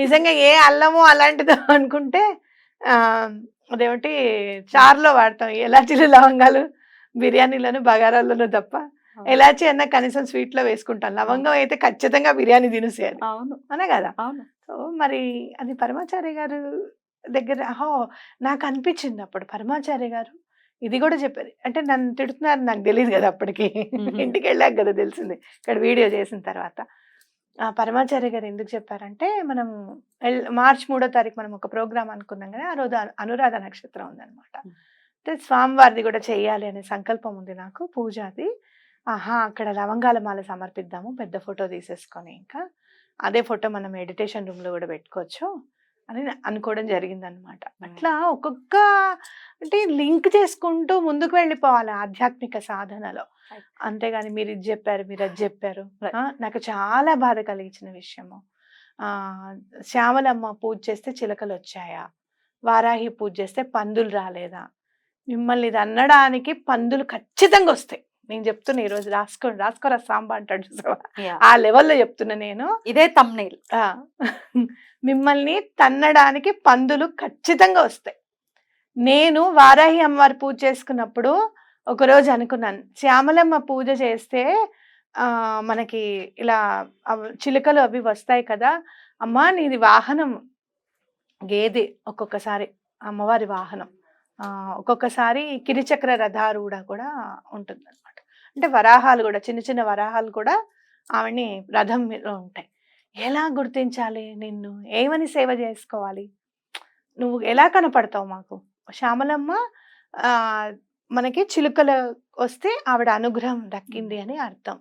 నిజంగా ఏ అల్లము అలాంటిదో అనుకుంటే అదేమిటి చారులో వాడతాం. ఎలాచీలు లవంగాలు బిర్యానీలోను బగారాల్లోనూ తప్ప. ఎలాచి అన్న కనీసం స్వీట్ లో వేసుకుంటాం. లవంగం అయితే ఖచ్చితంగా బిర్యానీ తినేసేయాలి. అవును అనే కదా. సో మరి అది పరమాచార్య గారు దగ్గర నాకు అనిపించింది అప్పుడు పరమాచార్య గారు ఇది కూడా చెప్పారు. అంటే నన్ను తిడుతున్నారు నాకు తెలియదు కదా అప్పటికి, ఇంటికి వెళ్ళాక కదా తెలిసింది ఇక్కడ వీడియో చేసిన తర్వాత. పరమాచార్య గారు ఎందుకు చెప్పారంటే మనం మార్చి 3వ తారీఖు మనం ఒక ప్రోగ్రామ్ అనుకున్నాం కదా, ఆ రోజు అనురాధ నక్షత్రం ఉందన్నమాట. అంటే స్వామివారిది కూడా చెయ్యాలి అనే సంకల్పం ఉంది నాకు, పూజ అది. అక్కడ లవంగాల మాల సమర్పిద్దాము, పెద్ద ఫోటో తీసేసుకొని ఇంకా అదే ఫోటో మనం మెడిటేషన్ రూమ్ లో కూడా పెట్టుకోవచ్చు అని అనుకోవడం జరిగిందనమాట. అట్లా ఒక్కొక్క అంటే లింక్ చేసుకుంటూ ముందుకు వెళ్ళిపోవాలి ఆధ్యాత్మిక సాధనలో. అంతేగాని మీరు ఇది చెప్పారు మీరు అది చెప్పారు. నాకు చాలా బాధ కలిగించిన విషయము, శ్యామలమ్మ పూజ చేస్తే చిలకలు వచ్చాయా, వారాహి పూజ చేస్తే పందులు రాలేదా? మిమ్మల్ని ఇది అనడానికి పందులు ఖచ్చితంగా వస్తాయి. నేను చెప్తున్నా ఈరోజు రాసుకోరా సాంబా అంటాడు చూసావా, ఆ లెవెల్లో చెప్తున్నా నేను. ఇదే తమ్నైల్. మిమ్మల్ని తన్నడానికి పందులు ఖచ్చితంగా వస్తాయి. నేను వారాహి అమ్మవారి పూజ చేసుకున్నప్పుడు ఒకరోజు అనుకున్నాను, శ్యామలమ్మ పూజ చేస్తే మనకి ఇలా చిలుకలు అవి వస్తాయి కదా అమ్మా, నీది వాహనం గేదె, ఒక్కొక్కసారి అమ్మవారి వాహనం, ఒక్కొక్కసారి కిరిచక్ర రథారూఢ కూడా ఉంటుంది అనమాట. అంటే వరాహాలు కూడా చిన్న చిన్న వరాహాలు కూడా ఆవిడ్ని రథం మీద ఉంటాయి. ఎలా గుర్తించాలి నిన్ను, ఏమని సేవ చేసుకోవాలి, నువ్వు ఎలా కనపడతావు మాకు? శ్యామలమ్మ మనకి చిలుకలు వస్తే ఆవిడ అనుగ్రహం దక్కింది అని అర్థం.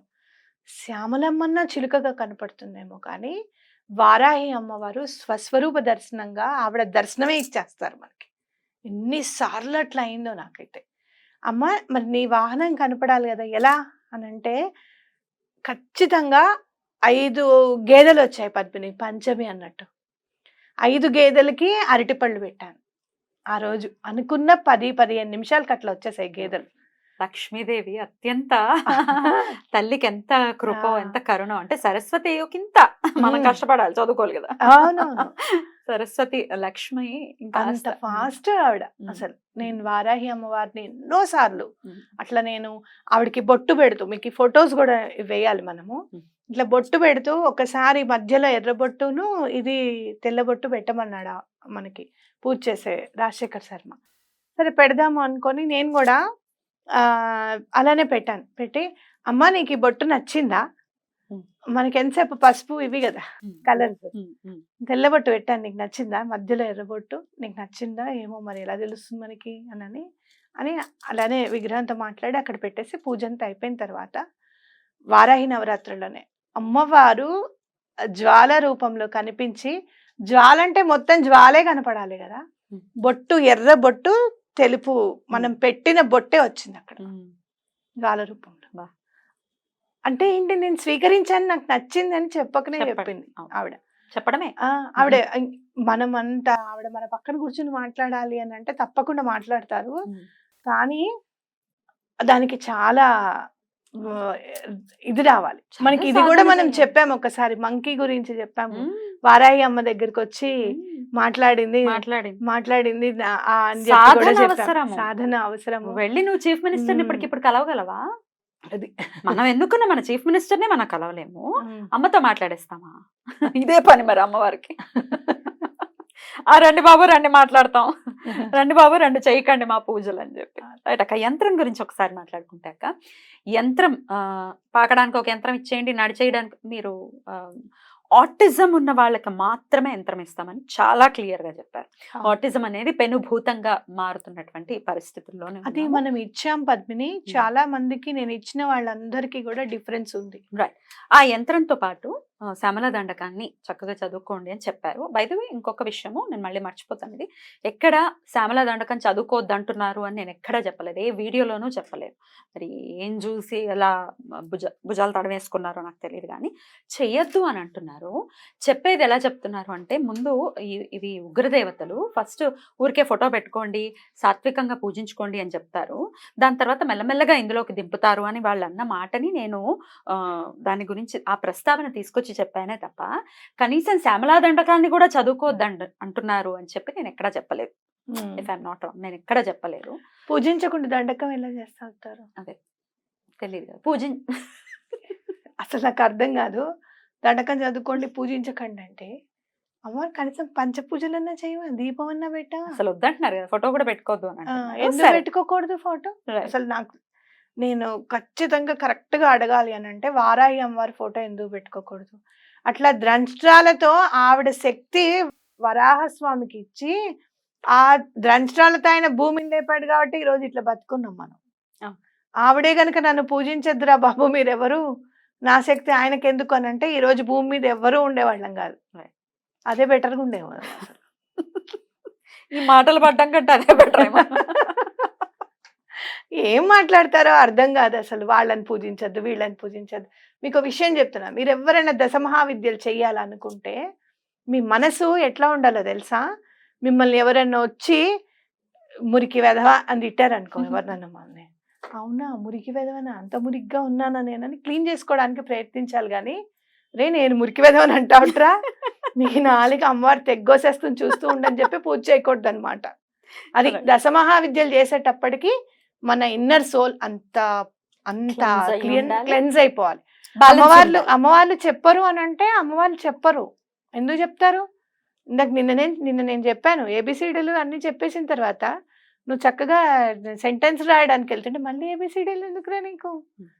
శ్యామలమ్మన్న చిలుకగా కనపడుతుందేమో కానీ వారాహి అమ్మవారు స్వస్వరూప దర్శనంగా ఆవిడ దర్శనమే ఇచ్చేస్తారు మనకి. ఎన్నిసార్లు అట్లా అయిందో నాకైతే. అమ్మ మరి నీ వాహనం కనపడాలి కదా, ఎలా అని అంటే ఖచ్చితంగా 5 గేదెలు వచ్చాయి పద్మిని, పంచమి అన్నట్టు. 5 గేదెలకి అరటిపళ్ళు పెట్టాను ఆ రోజు. అనుకున్న 10-15 నిమిషాలకి అట్లా వచ్చేసాయి గేదెలు. లక్ష్మీదేవి అత్యంత తల్లికి ఎంత కృప, ఎంత కరుణ. అంటే సరస్వతికింత మనం కష్టపడాలి, చదువుకోవాలి కదా. అవునవును. సరస్వతి లక్ష్మి అంత ఫాస్ట్ ఆవిడ అసలు. నేను వారాహి అమ్మవారిని ఎన్నో సార్లు అట్లా నేను ఆవిడకి బొట్టు పెడుతూ, మీకు ఫొటోస్ కూడా వేయాలి మనము, ఇట్లా బొట్టు పెడుతూ ఒకసారి మధ్యలో ఎర్రబొట్టును ఇది తెల్లబొట్టు పెట్టమన్నాడు మనకి పూజ చేసే రాజశేఖర్ శర్మ. సరే పెడదాము అనుకొని నేను కూడా అలానే పెట్టాను. పెట్టి అమ్మ నీకు ఈ బొట్టు నచ్చిందా, మనకి ఎంతసేపు పసుపు ఇవి కదా కలర్స్, తెల్లబొట్టు పెట్టాను, నీకు నచ్చిందా, మధ్యలో ఎర్రబొట్టు నీకు నచ్చిందా, ఏమో మరి ఎలా తెలుస్తుంది మనకి అని అలానే విగ్రహంతో మాట్లాడి అక్కడ పెట్టేసి పూజ అంతా అయిపోయిన తర్వాత వారాహి నవరాత్రుల్లోనే అమ్మవారు జ్వాల రూపంలో కనిపించి, జ్వాల అంటే మొత్తం జ్వాలే కనపడాలి కదా, బొట్టు ఎర్ర బొట్టు తెలుపు మనం పెట్టిన బొట్టే వచ్చింది అక్కడ జ్వాల రూపంలో. అంటే ఏంటి, నేను స్వీకరించాను, నాకు నచ్చింది అని చెప్పకనే చెప్పింది ఆవిడ. చెప్పడమే. ఆవిడ ఆవిడ మన పక్కన కూర్చుని మాట్లాడాలి అని అంటే తప్పకుండా మాట్లాడతారు. కానీ దానికి చాలా ఇది రావాలి చాలా మనకి. ఇది కూడా సాధన మనం చేయాలి. చెప్పాము ఒకసారి, మంకీ గురించి చెప్పాము. మ్మ్. వారాయి అమ్మ దగ్గరికి వచ్చి మాట్లాడింది మాట్లాడింది అని చెప్పి కూడా సాధన చెప్పాము. అవసరము. సాధన అవసరము. వెళ్ళి నువ్వు చీఫ్ మినిస్టర్ మ్మ్. ఇప్పటికిప్పుడు కలవగలవా? అది మనం ఎందుకున్నా మన చీఫ్ మినిస్టర్నే మనం కలవలేము, మ్మ్. అమ్మతో మాట్లాడేస్తామా? ఇదే పని మరి అమ్మవారికి. రండి బాబు రండి మాట్లాడతాం, రండి బాబు రండి చేయకండి మా పూజలు అని చెప్పి. రైట్ అక్క, యంత్రం గురించి ఒకసారి మాట్లాడుకుంటే అక్క, యంత్రం పాకడానికి ఒక యంత్రం ఇచ్చేయండి, నడిచేయడానికి మీరు ఆటిజం ఉన్న వాళ్ళకి మాత్రమే యంత్రం ఇస్తామని చాలా క్లియర్ గా చెప్పారు. ఆటిజం అనేది పెనుభూతంగా మారుతున్నటువంటి పరిస్థితుల్లోనే అది ఉన్నాము. మనం ఇచ్చాం పద్మిని. చాలా మందికి నేను ఇచ్చిన వాళ్ళందరికీ కూడా డిఫరెన్స్ ఉంది. ఆ యంత్రంతో పాటు శ్యామల దండకాన్ని చక్కగా చదువుకోండి అని చెప్పారు. బై ది వే ఇంకొక విషయము నేను మళ్ళీ మర్చిపోతాను, ఇది ఎక్కడ శ్యామల దండకం చదువుకోవద్దు అంటున్నారు అని నేను ఎక్కడా చెప్పలేదు, ఏ వీడియోలోనూ చెప్పలేదు. మరి ఏం చూసి ఎలా భుజాలు తడవేసుకున్నారో నాకు తెలియదు, కానీ చెయ్యొద్దు అని అంటున్నారు. చెప్పేది ఎలా చెప్తున్నారు అంటే, ముందు ఇవి ఉగ్రదేవతలు, ఫస్ట్ ఊరికే ఫోటో పెట్టుకోండి, సాత్వికంగా పూజించుకోండి అని చెప్తారు, దాని తర్వాత మెల్లమెల్లగా ఇందులోకి దింపుతారు అని వాళ్ళు అన్న మాటని నేను దాని గురించి ఆ ప్రస్తావన తీసుకొచ్చి చెప్పానే తప్ప, కనీసం శ్యామలా దండకాన్ని కూడా చదువుకోవద్దు అంటున్నారు అని చెప్పి నేను ఎక్కడా చెప్పలేదు. ఇఫ్ ఐఎమ్ నాట్ రాంగ్, నేను ఎక్కడా చెప్పలేదు. పూజించకుండా దండకం ఎలా చేస్తారు? అదే తెలియదు కదా, అసలు నాకు అర్థం కాదు. దండకం చదువుకోండి పూజించకండి అంటే, అమ్మ కనీసం పంచ పూజలన్నా చేయవా, దీపం అన్నా పెట్టా? అసలు వద్దంటున్నారు కదా, ఫోటో కూడా పెట్టుకోవద్దు అని ఎందుకు పెట్టుకోకూడదు ఫోటో? అసలు నేను ఖచ్చితంగా కరెక్ట్ గా అడగాలి అని అంటే, వారాయి అమ్మవారి ఫోటో ఎందుకు పెట్టుకోకూడదు? అట్లా ద్రంష్ట్రాలతో ఆవిడ శక్తి వరాహస్వామికి ఇచ్చి, ఆ ద్రంష్ట్రాలతో ఆయన భూమిని లేపాడు కాబట్టి ఈ రోజు ఇట్లా బతుకున్నాం మనం. ఆవిడే గనుక నన్ను పూజించద్దురా బాబు మీరెవరు, నా శక్తి ఆయనకి ఎందుకు అని అంటే, ఈ రోజు భూమి మీద ఎవ్వరూ ఉండేవాళ్ళం కాదు. అదే బెటర్గా ఉండేవాళ్ళం. ఈ మాటలు పడ్డం కంటే అదే బెటర్. ఏం మాట్లాడతారో అర్థం కాదు అసలు. వాళ్ళని పూజించద్దు, వీళ్ళని పూజించద్దు. మీకు విషయం చెప్తున్నా, మీరు ఎవరైనా దశమహావిద్యలు చెయ్యాలనుకుంటే మీ మనసు ఎట్లా ఉండాలో తెలుసా? మిమ్మల్ని ఎవరైనా వచ్చి మురికి వెధవా అని తిట్టారనుకో, ఎవరినన్నా మనల్ని, అవునా మురికి వెధవనా, అంత మురికిగా ఉన్నానా నేనని క్లీన్ చేసుకోవడానికి ప్రయత్నించాలి. కానీ నేను మురికి వెధవని అంటావుట్రా, నీ నాలుగు అమ్మవారు తెగ్గోసేస్తుంది చూస్తూ ఉండని చెప్పి పూజ చేయకూడదు అనమాట. అది దశమహావిద్యలు చేసేటప్పటికి మన ఇన్నర్ సోల్ అంత క్లెన్స్ అయిపోవాలి. అమ్మవాళ్ళు చెప్పరు అని అంటే, అమ్మవాళ్ళు చెప్పరు. ఎందుకు చెప్తారు? ఇందాక నిన్న నేను చెప్పాను, ఏబిసిడీలు అన్ని చెప్పేసిన తర్వాత నువ్వు చక్కగా సెంటెన్స్ రాయడానికి వెళ్తుంటే మళ్ళీ ఏబిసిడీలు ఎందుకురా నీకు?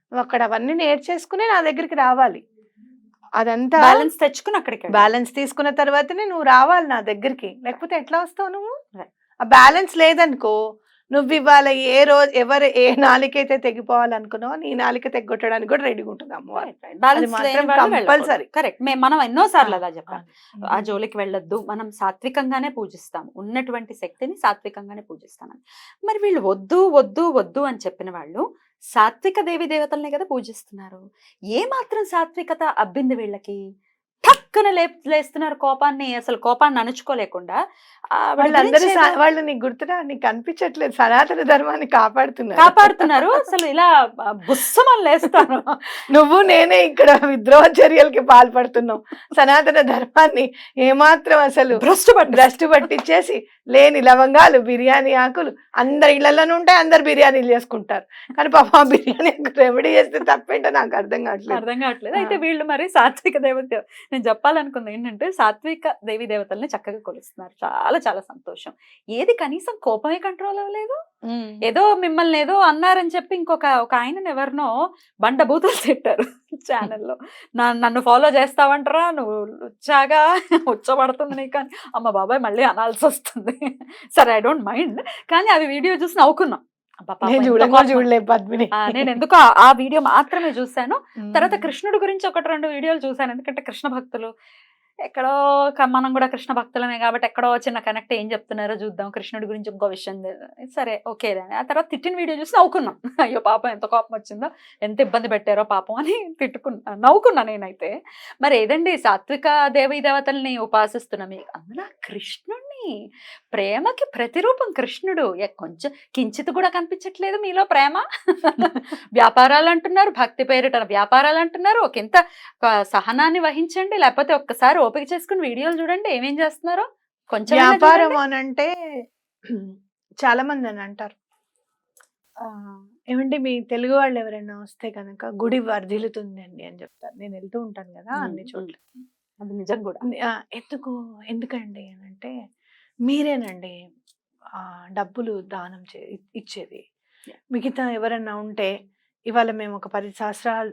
నువ్వు అక్కడ అవన్నీ నేర్చేసుకుని నా దగ్గరికి రావాలి. అదంతా బ్యాలెన్స్ తెచ్చుకుని అక్కడికి బ్యాలెన్స్ తీసుకున్న తర్వాతనే నువ్వు రావాలి నా దగ్గరికి, లేకపోతే ఎట్లా వస్తావు నువ్వు? ఆ బ్యాలెన్స్ లేదనుకో, నువ్వు ఇవాళ ఏ నాలికైతే తెగిపోవాలనుకున్నావో నీ నాలిక తెగొట్టడానికి కూడా రెడీగా ఉంటుంది అమ్మవారు. కంపల్సరీ. కరెక్ట్. మనం ఎన్నో సార్లు అలా చెప్పాలి, ఆ జోలికి వెళ్ళొద్దు, మనం సాత్వికంగానే పూజిస్తాము, ఉన్నటువంటి శక్తిని సాత్వికంగానే పూజిస్తామని. మరి వీళ్ళు వద్దు వద్దు వద్దు అని చెప్పిన వాళ్ళు సాత్విక దేవి దేవతలనే కదా పూజిస్తున్నారు. ఏ మాత్రం సాత్వికత అబ్బింది వీళ్ళకి? టక్కున లేస్తున్నారు కోపాన్ని, అసలు కోపాన్ని అణుచుకోలేకుండా. వాళ్ళందరూ వాళ్ళు నీకు గుర్తురా, నీకు అనిపించట్లేదు సనాతన ధర్మాన్ని కాపాడుతున్నారు. అసలు ఇలా బుస్సమని లేస్తారు. నువ్వు నేనే ఇక్కడ విద్రోహ చర్యలకి పాల్పడుతున్నావు. సనాతన ధర్మాన్ని ఏమాత్రం అసలు భ్రష్టు పట్టించేసి లేని లవంగాలు, బిర్యానీ ఆకులు అందరి ఇళ్లలోనే ఉంటాయి, అందరు బిర్యానీలు చేసుకుంటారు. కానీ పాప ఆ బిర్యానీ రెమెడీ చేస్తే తప్పేంటో నాకు అర్థం కావట్లేదు. అయితే వీళ్ళు మరి సాత్విక దేవత, నేను చెప్పాలనుకుంది ఏంటంటే, సాత్విక దేవి దేవతల్ని చక్కగా కొలుస్తున్నారు. చాలా చాలా సంతోషం. ఏది కనీసం కోపమే కంట్రోల్ అవ్వలేదు. ఏదో మిమ్మల్ని ఏదో అన్నారని చెప్పి ఒక ఆయనను ఎవరినో బండబూతులు తిట్టారు ఛానల్లో. నన్ను ఫాలో చేస్తావంటరా, నువ్వు వచ్చాగా ఉచ్చబడుతుంది నీకు అని. అమ్మ బాబాయ్ మళ్ళీ అనాల్సి వస్తుంది. సరే, ఐ డోంట్ మైండ్, కానీ అది వీడియో చూసి నవ్వుకున్నాం. నేను ఎందుకు ఆ వీడియో మాత్రమే చూశాను. తర్వాత కృష్ణుడి గురించి 1-2 వీడియోలు చూశాను, ఎందుకంటే కృష్ణ భక్తులు ఎక్కడో మనం కూడా కృష్ణ భక్తులమే కాబట్టి ఎక్కడో చిన్న కనెక్ట్ ఏం చెప్తున్నారో చూద్దాం, కృష్ణుడి గురించి ఇంకో విషయం సరే ఓకే అని. ఆ తర్వాత తిట్టిన వీడియో చూసి నవ్వుకున్నాం. అయ్యో పాపం ఎంత కోపం వచ్చిందో, ఎంత ఇబ్బంది పెట్టారో పాపం అని నవ్వుకున్నా నేనైతే. మరి ఏదండి సాత్విక దేవీ దేవతల్ని ఉపాసిస్తున్నా, మీకు అందులో కృష్ణుడిని, ప్రేమకి ప్రతిరూపం కృష్ణుడు. కొంచెం కించిత్ కూడా కనిపించట్లేదు మీలో ప్రేమ. వ్యాపారాలు అంటున్నారు, భక్తి పేరిట వ్యాపారాలు అంటున్నారు. ఒకంత సహనాన్ని వహించండి, లేకపోతే ఒక్కసారి ఓపిక చేసుకుని వీడియోలు చూడండి ఏమేం చేస్తున్నారో. కొంచెం వ్యాపారం అని అంటే చాలా మంది అని అంటారు, ఏమంటే మీ తెలుగు వాళ్ళు ఎవరైనా వస్తే కనుక గుడి వర్ధిల్లుతుంది అండి అని చెప్తారు. నేను వెళ్తూ ఉంటాను కదా అన్ని చోట్ల. అది నిజం కూడా. ఎందుకండి అని అంటే, మీరేనండి డబ్బులు దానం ఇచ్చేది. మిగతా ఎవరన్నా ఉంటే ఇవాళ మేము ఒక 10 సంవత్సరాలు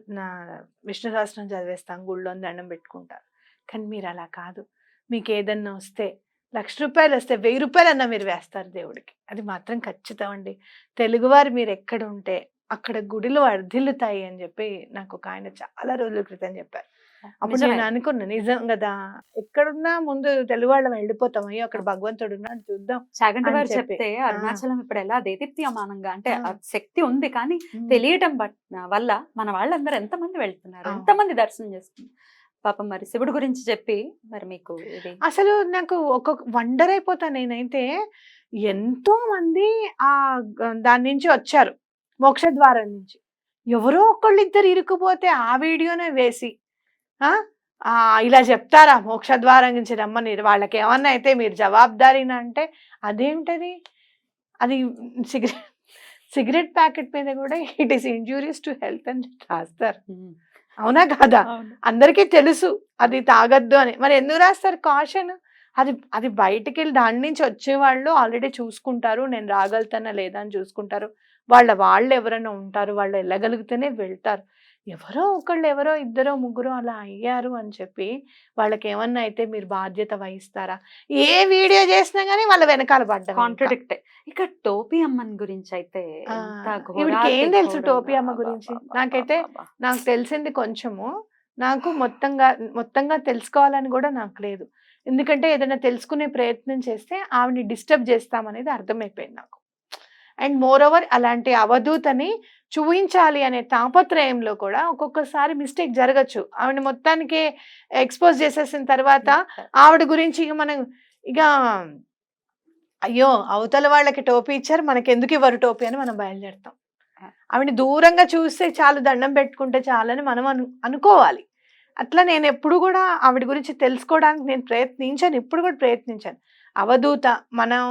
విష్ణు సహస్రం చదివేస్తాం, గుళ్ళో దండం పెట్టుకుంటారు. కానీ మీరు అలా కాదు. మీకు ఏదన్నా వస్తే ₹1,00,000 వస్తే ₹1,000 అన్నా మీరు వేస్తారు దేవుడికి. అది మాత్రం ఖచ్చితం అండి. తెలుగువారు మీరు ఎక్కడ ఉంటే అక్కడ గుడిలో వర్ధిల్లుతాయి అని చెప్పి నాకు ఒక ఆయన చాలా రోజుల క్రితం చెప్పారు. అప్పుడు నేను అనుకున్నా, నిజం కదా, ఎక్కడున్నా ముందు తెలుగు వాళ్ళం వెళ్ళిపోతాం, అయ్యో అక్కడ భగవంతుడు ఉన్నాడు చూద్దాం. చాగంటి వారు చెప్తే అరుణాచలం ఇప్పుడు ఎలా దేదీప్యమానంగా అంటే శక్తి ఉంది, కానీ తెలియటం వల్ల మన వాళ్ళందరూ ఎంతమంది వెళ్తున్నారు, ఎంతమంది దర్శనం చేస్తున్నారు పాపం. మరి శివుడు గురించి చెప్పి మరి మీకు అసలు నాకు ఒక వండర్ అయిపోతా నేనైతే. ఎంతో మంది ఆ దాని నుంచి వచ్చారు, మోక్ష ద్వారం నుంచి. ఎవరో ఒకళ్ళు ఇద్దరు ఇరుక్కుపోతే ఆ వీడియోనే వేసి ఇలా చెప్తారా మోక్ష ద్వారం నుంచి రమ్మని, వాళ్ళకి ఏమన్నా అయితే మీరు జవాబుదారీనా అంటే అదేంటది, అది సిగరెట్ ప్యాకెట్ మీద కూడా it is injurious to health అని రాస్తారు. అవునా కాదా? అందరికీ తెలుసు అది తాగద్దు అని, మరి ఎందుకు రాస్తారు కాషన్? అది బయటికి వెళ్ళి దాని నుంచి వచ్చేవాళ్ళు ఆల్రెడీ చూసుకుంటారు, నేను రాగలుగుతానా లేదా అని చూసుకుంటారు. వాళ్ళు ఎవరైనా ఉంటారు, వాళ్ళు వెళ్ళగలిగితేనే వెళ్తారు. ఎవరో ఇద్దరో ముగ్గురు అలా అయ్యారు అని చెప్పి వాళ్ళకి ఏమన్నా అయితే మీరు బాధ్యత వహిస్తారా? ఏ వీడియో చేసినా గానీ వాళ్ళ వెనకాల పడ్డా. కాంట్రడిక్ట్. ఇక టోపీ అమ్మని గురించి అయితే ఏం తెలుసు టోపీ అమ్మ గురించి? నాకైతే నాకు తెలిసింది కొంచెము. నాకు మొత్తంగా తెలుసుకోవాలని కూడా నాకు లేదు. ఎందుకంటే ఏదైనా తెలుసుకునే ప్రయత్నం చేస్తే ఆవిడని డిస్టర్బ్ చేస్తామనేది అర్థమైపోయింది నాకు. అండ్ మోర్ ఓవర్ అలాంటి అవధూతని చూపించాలి అనే తాపత్రయంలో కూడా ఒక్కొక్కసారి మిస్టేక్ జరగచ్చు. ఆవిడ మొత్తానికి ఎక్స్పోజ్ చేసేసిన తర్వాత ఆవిడ గురించి ఇక అయ్యో అవతల వాళ్ళకి టోపీ ఇచ్చారు, మనకి ఎందుకు ఇవ్వరు టోపీ అని మనం బయలుదేరుతాం. ఆవిడ దూరంగా చూస్తే చాలు, దండం పెట్టుకుంటే చాలని మనం అనుకోవాలి. అట్లా నేను ఎప్పుడు కూడా ఆవిడ గురించి తెలుసుకోవడానికి నేను ప్రయత్నించాను, ఇప్పుడు కూడా ప్రయత్నించాను. అవధూత, మనం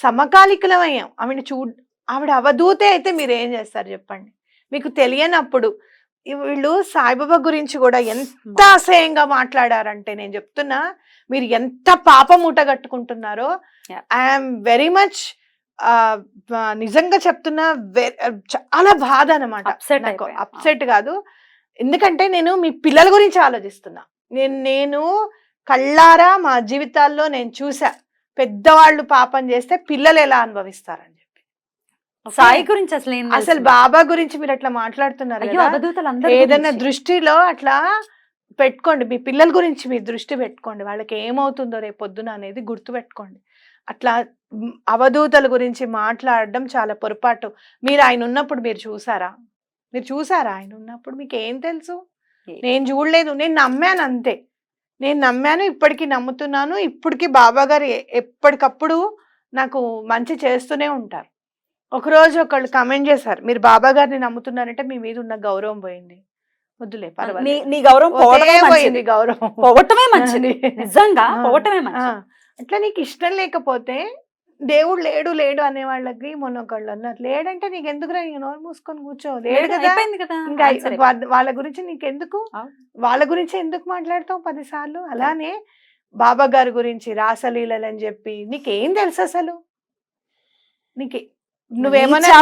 సమకాలికలమయ్యాం. ఆవిడ అవధూతే అయితే మీరు ఏం చేస్తారు చెప్పండి? మీకు తెలియనప్పుడు వీళ్ళు సాయిబాబా గురించి కూడా ఎంత అసహ్యంగా మాట్లాడారంటే, నేను చెప్తున్నా మీరు ఎంత పాపం మూట కట్టుకుంటున్నారో. ఐఎమ్ వెరీ మచ్ నిజంగా చెప్తున్నా, చాలా బాధ అన్నమాట. అప్సెట్ కాదు, ఎందుకంటే నేను మీ పిల్లల గురించి ఆలోచిస్తున్నా. నేను కళ్ళారా మా జీవితాల్లో నేను చూసా, పెద్దవాళ్ళు పాపం చేస్తే పిల్లలు ఎలా అనుభవిస్తారని చెప్పి. సాయి గురించి అసలు బాబా గురించి మీరు అట్లా మాట్లాడుతున్నారు. ఏదైనా దృష్టిలో అట్లా పెట్టుకోండి, మీ పిల్లల గురించి మీరు దృష్టి పెట్టుకోండి, వాళ్ళకి ఏమవుతుందో రేపు పొద్దున అనేది గుర్తు పెట్టుకోండి. అట్లా అవధూతల గురించి మాట్లాడడం చాలా పొరపాటు. మీరు ఆయన ఉన్నప్పుడు మీరు చూసారా ఆయన ఉన్నప్పుడు? మీకు ఏం తెలుసు? నేను చూడలేదు, నేను నమ్మాను అంతే. నేను నమ్మాను, ఇప్పటికీ నమ్ముతున్నాను. ఇప్పటికీ బాబా గారు ఎప్పటికప్పుడు నాకు మంచి చేస్తూనే ఉంటారు. ఒకరోజు ఒకళ్ళు కమెంట్ చేశారు, మీరు బాబా గారిని నమ్ముతున్నారంటే మీ మీద ఉన్న గౌరవం పోయింది. వద్దులే, నీ గౌరవం పోయింది, గౌరవం పోవటమే మంచిది, నిజంగా పోవటమే మంచిది. అట్లా నీకు ఇష్టం లేకపోతే దేవుడు లేడు అనే వాళ్ళకి మొన్న ఒకళ్ళు అన్నారు, లేడంటే నీకు ఎందుకురా, నోరు మూసుకొని కూర్చో, లేడు కదా, ఇంకా వాళ్ళ గురించి నీకెందుకు, వాళ్ళ గురించి ఎందుకు మాట్లాడతావు 10 సార్లు? అలానే బాబా గారి గురించి రాసలీలలు అని చెప్పి నీకేం తెలుసు అసలు? నువ్వేమన్నా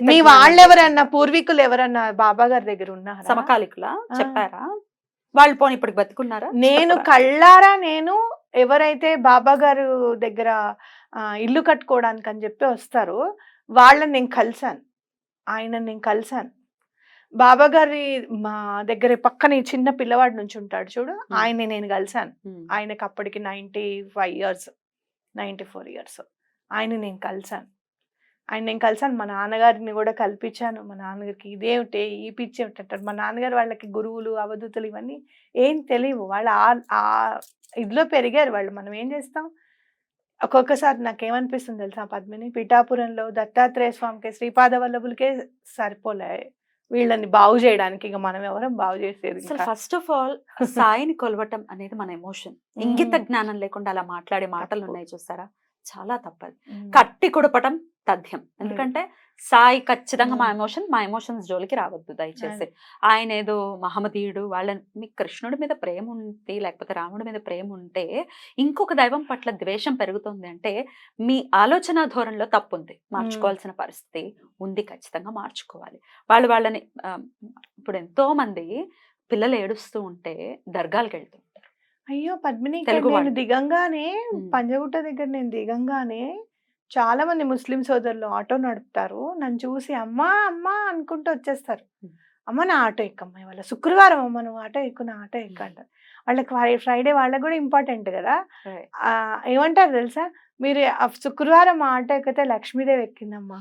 మీ వాళ్ళు ఎవరన్నా పూర్వీకులు ఎవరన్నా బాబా గారి దగ్గర ఉన్నారా? సమకాలికులా చెప్పారా? వాళ్ళు పోనీ ఇప్పటికి బతుకున్నారా? నేను కళ్ళారా ఎవరైతే బాబా గారు దగ్గర ఇల్లు కట్టుకోవడానికి అని చెప్పి వస్తారో వాళ్ళని నేను కలిశాను, ఆయన నేను కలిశాను. బాబా గారి మా దగ్గర పక్కన ఈ చిన్న పిల్లవాడు నుంచి ఉంటాడు చూడు, ఆయన్ని నేను కలిశాను. ఆయనకి అప్పటికి 95 ఇయర్స్ 94 ఇయర్స్. ఆయన నేను కలిశాను. మా నాన్నగారిని కూడా కల్పించాను. మా నాన్నగారికి ఇదేమిటి ఈ పిచ్చి ఏమిటి అంటారు. మా నాన్నగారు వాళ్ళకి గురువులు అవధూతలు ఇవన్నీ ఏం తెలియవు. వాళ్ళు ఆ ఇదిలో పెరిగారు వాళ్ళు. మనం ఏం చేస్తాం. ఒక్కొక్కసారి నాకేమనిపిస్తుంది తెలుసా పద్మిని, పిఠాపురంలో దత్తాత్రేయ స్వామికి శ్రీపాద వల్లభులకే సరిపోలే వీళ్ళని బాగు చేయడానికి. ఇక మనం ఎవరం బాగు చేసేది అసలు ఫస్ట్ ఆఫ్ ఆల్ సాయిని కొలవటం అనేది మన ఎమోషన్. ఇంగిత జ్ఞానం లేకుండా అలా మాట్లాడే మాటలు ఉన్నాయి చూసారా, చాలా తప్పది. కట్టి కుడపటం తథ్యం. ఎందుకంటే సాయి ఖచ్చితంగా మా ఎమోషన్స్ జోలికి రావద్దు దయచేసి. ఆయన ఏదో మహమ్మదీయుడు వాళ్ళని, మీకు కృష్ణుడి మీద ప్రేమ ఉంటే లేకపోతే రాముడి మీద ప్రేమ ఉంటే ఇంకొక దైవం పట్ల ద్వేషం పెరుగుతుంది అంటే మీ ఆలోచన ధోరణిలో తప్పు ఉంది. మార్చుకోవాల్సిన పరిస్థితి ఉంది, ఖచ్చితంగా మార్చుకోవాలి. వాళ్ళని ఇప్పుడు ఎంతో మంది పిల్లలు ఏడుస్తూ ఉంటే దర్గాలకు వెళ్తుంటారు. అయ్యో పద్మిని, తెలుగు నేను దిగంగానే పంజగుట్ట దగ్గర నేను దిగంగానే చాలా మంది ముస్లిం సోదరులు ఆటో నడుపుతారు. నన్ను చూసి అమ్మా అమ్మా అనుకుంటూ వచ్చేస్తారు. అమ్మ నా ఆటో ఎక్కమ్మ, వాళ్ళ శుక్రవారం అమ్మ నువ్వు ఆటో ఎక్కు, నా ఆటో ఎక్కు అంటారు. వాళ్ళకి ఫ్రైడే వాళ్ళకి కూడా ఇంపార్టెంట్ కదా. ఏమంటారు తెలుసా, మీరు శుక్రవారం మా ఆటో ఎక్కితే లక్ష్మీదేవి ఎక్కిందమ్మా,